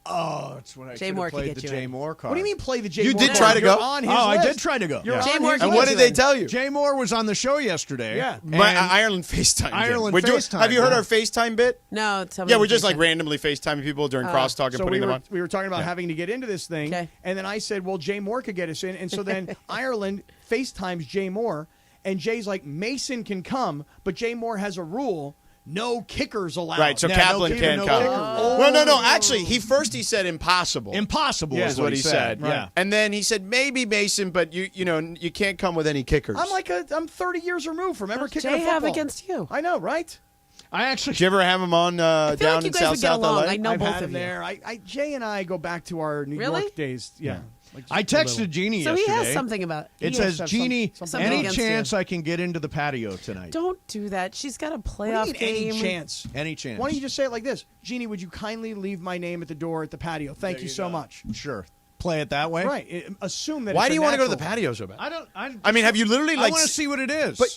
oh, it's when I Jay should Moore have could played get the you Jay in. Moore card. What do you mean play the Jay You Moore did card? try to You're go? on his Oh, I list. did try to go. You're Yeah. on Jay his Moore list. And what did they tell you? Jay Moore was on the show yesterday. Yeah. But and- Ireland FaceTime. Ireland We're doing, FaceTime, have you heard yeah. our FaceTime bit? No. Yeah, we're just like randomly FaceTiming people during crosstalk and So putting them on. we were talking about having to get into this thing, Okay. and then I said, well, Jay Moore could get us in. And so then Ireland FaceTimes Jay Moore, and Jay's like, Mason can come, but Jay Moore has a rule. No kickers allowed. Right, so Yeah, Kaplan no kicker, can't no come. kicker. Well, no. Actually, he said impossible. Impossible Yeah. is what he said. Right. Yeah. And then he said maybe Mason, but you can't come with any kickers. I'm 30 years removed from ever What's kicking Jay a have football. against you? I know, right? I actually. Did you ever have him on feel down like you in guys South would get South along. LA? I know I've both had of him you. there. Jay and I go back to our New Really? York days. Yeah. Like just I a texted little. Jeannie So yesterday. he has something about It He says, has Jeannie, something any against chance you. I can get into the patio tonight? Don't do that. She's got a What do you playoff mean, game. any chance? Any chance? Why don't you just say it like this? Jeannie, would you kindly leave my name at the door at the patio? Thank There you you so go. much. Sure. Play it that way? Right. Assume that Why it's do a you want to go to the natural. patio so bad? I mean, have you literally I like? want to see what it is. But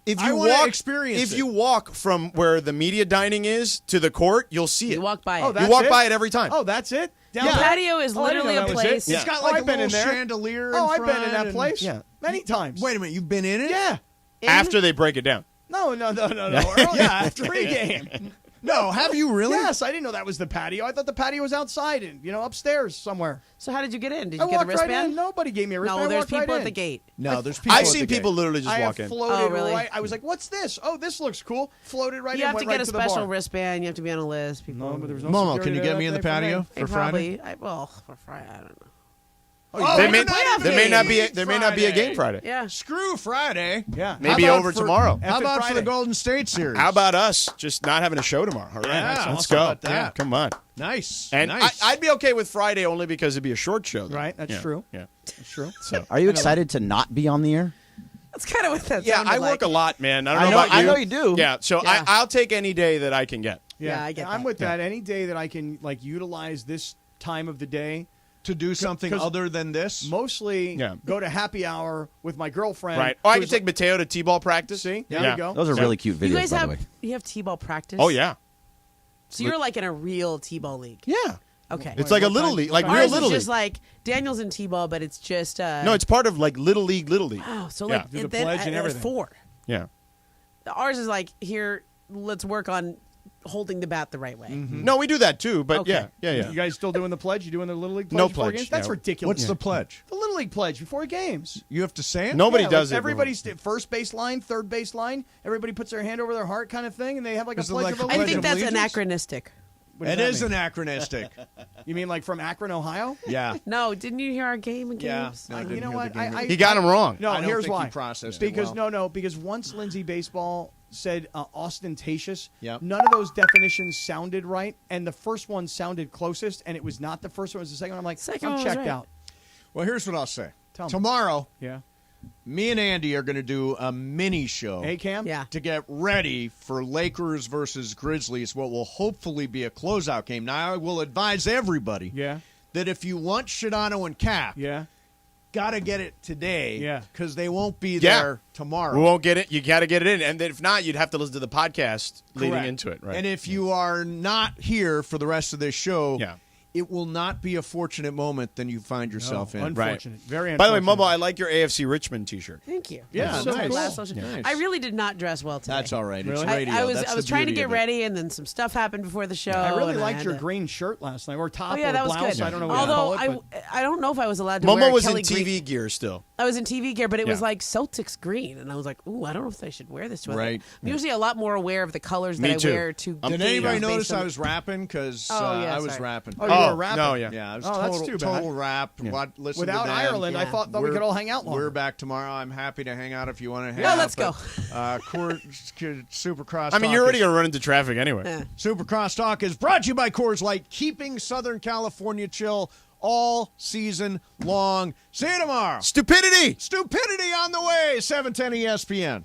if I you wanna walk, experience if it. you walk from where the media dining is to the court, you'll see it. You walk by Oh, it. that's You walk it? by it every time. Oh, that's it? Down The there? patio is Oh, I didn't literally know a that was it. place. It's got Oh, like I've a been little in there. chandelier. Oh, in I've been in front that and- place. Yeah. Many times. Wait a minute, you've been in it? Yeah. After they break it down. No. Yeah, after Pre-game. No, have you really? Yes, I didn't know that was the patio. I thought the patio was outside and, upstairs somewhere. So how did you get in? Did I you get a walked right wristband? in. Nobody gave me a wristband. No, I there's walked right people at in. the gate. No, there's people. I've at seen the gate. people literally just I walk have in. floated Oh, really? right. I was like, what's this? Oh, this looks cool. Floated right You in. have to went get right a to the special bar. wristband. You have to be on a list. People. No, but there was no Momo, security can you there get me that in the day for me. patio They for Friday? probably. For Friday, I don't know. Oh, There may not be a Friday. game Friday. Yeah. Screw Friday. Yeah. Maybe How about over for- tomorrow. How about for Friday. the Golden State series? How about us just not having a show tomorrow? All right, Yeah, let's how go. about that? Yeah, come on. Nice. And nice. I'd be okay with Friday only because it'd be a short show. Then. Right, that's Yeah, true. Yeah. That's true. So Are you excited to not be on the air? That's kind of what that yeah, sounded I like. work a lot, man. I don't I know know- about you. I know you do. Yeah, so Yeah. I'll take any day that I can get. Yeah, I get And I'm that. with that. Any day that I can utilize this time of the day to do something 'cause other than this? mostly Yeah. go to happy hour with my girlfriend. Right. Oh, I can who's- take Mateo to T-ball practice. See? There Yeah. you go. Those are really cute videos, You guys by have the way. you have t-ball practice? Oh yeah. So you're like in a real t-ball league. Yeah. Okay. It's like a little league, like real Ours little is league. just like Daniel's in t-ball, but it's just No, it's part of like little league. oh, so Yeah. like Do the then pledge and at everything. 4. Yeah. Ours is like here. Let's work on holding the bat the right way. No, we do that too, but Okay. yeah. You guys still doing the pledge? You doing the Little League pledge No before pledge, games? That's yeah. ridiculous. What's the pledge? The Little League pledge before games? You have to say it? Nobody Yeah, does like it. everybody's first base line, third base line. Everybody puts their hand over their heart, kind of thing, and they have like a Is it pledge like of a I Pledge allegiance. think of that's Allegiance? anachronistic. What does It that is mean? anachronistic. You mean like from Akron, Ohio? Yeah. No, didn't you hear our game and Yeah. games? No, I You didn't know hear what? the game. He got him wrong. No, I don't here's think why. he processed it Because well. because once Lindsay Baseball said ostentatious, Yep. none of those definitions sounded right, and the first one sounded closest, and it was not the first one. It was the second one. I'm like, Second I'm one was checked right. out. Well, here's what I'll say. Tell me. Tomorrow, Yeah. me and Andy are going to do a mini show Hey, Cam? Yeah. to get ready for Lakers versus Grizzlies, what will hopefully be a closeout game. Now, I will advise everybody Yeah. that if you want Shadano and Cap, Yeah. got to get it today Yeah. because they won't be Yeah. there tomorrow. We won't get it. You got to get it in, and then if not, you'd have to listen to the podcast leading Correct. into it. Right. And if you are not here for the rest of this show, Yeah. it will not be a fortunate moment than you find yourself in. Unfortunate. Very unfortunate. By the way, Momo, I like your AFC Richmond T-shirt. Thank you. Yeah, So nice. cool. Nice. I really did not dress well today. That's all right. It's Really? radio. I was That's the trying to beauty get of it. ready, and then some stuff happened before the show. I really and liked had your to- green shirt last night, or top Oh yeah, or that was blouse. good. I don't know what Although you call it. I don't know if I was allowed to wear Momo was in Kelly TV green. gear still. I was in TV gear, but it was Yeah. like Celtics green, and I was like, "Ooh, I don't know if I should wear this to it." Right. I'm usually a lot more aware of the colors Me that I too. wear to. Did games anybody based notice on- I was rapping? Because Oh, yeah, I was sorry. rapping. Oh, you were rapping? No, yeah. Yeah, I was Oh, that's total, too bad. total rap. Listen Without to them. Ireland, I Yeah. thought we could all hang out longer. We're back tomorrow. I'm happy to hang out if you want to hang No, out. let's but, Supercross. I mean, you're already going to run into traffic anyway. Yeah. Supercross Talk is brought to you by Coors Light, keeping Southern California chill all season long. See you tomorrow. Stupidity on the way. 710 ESPN.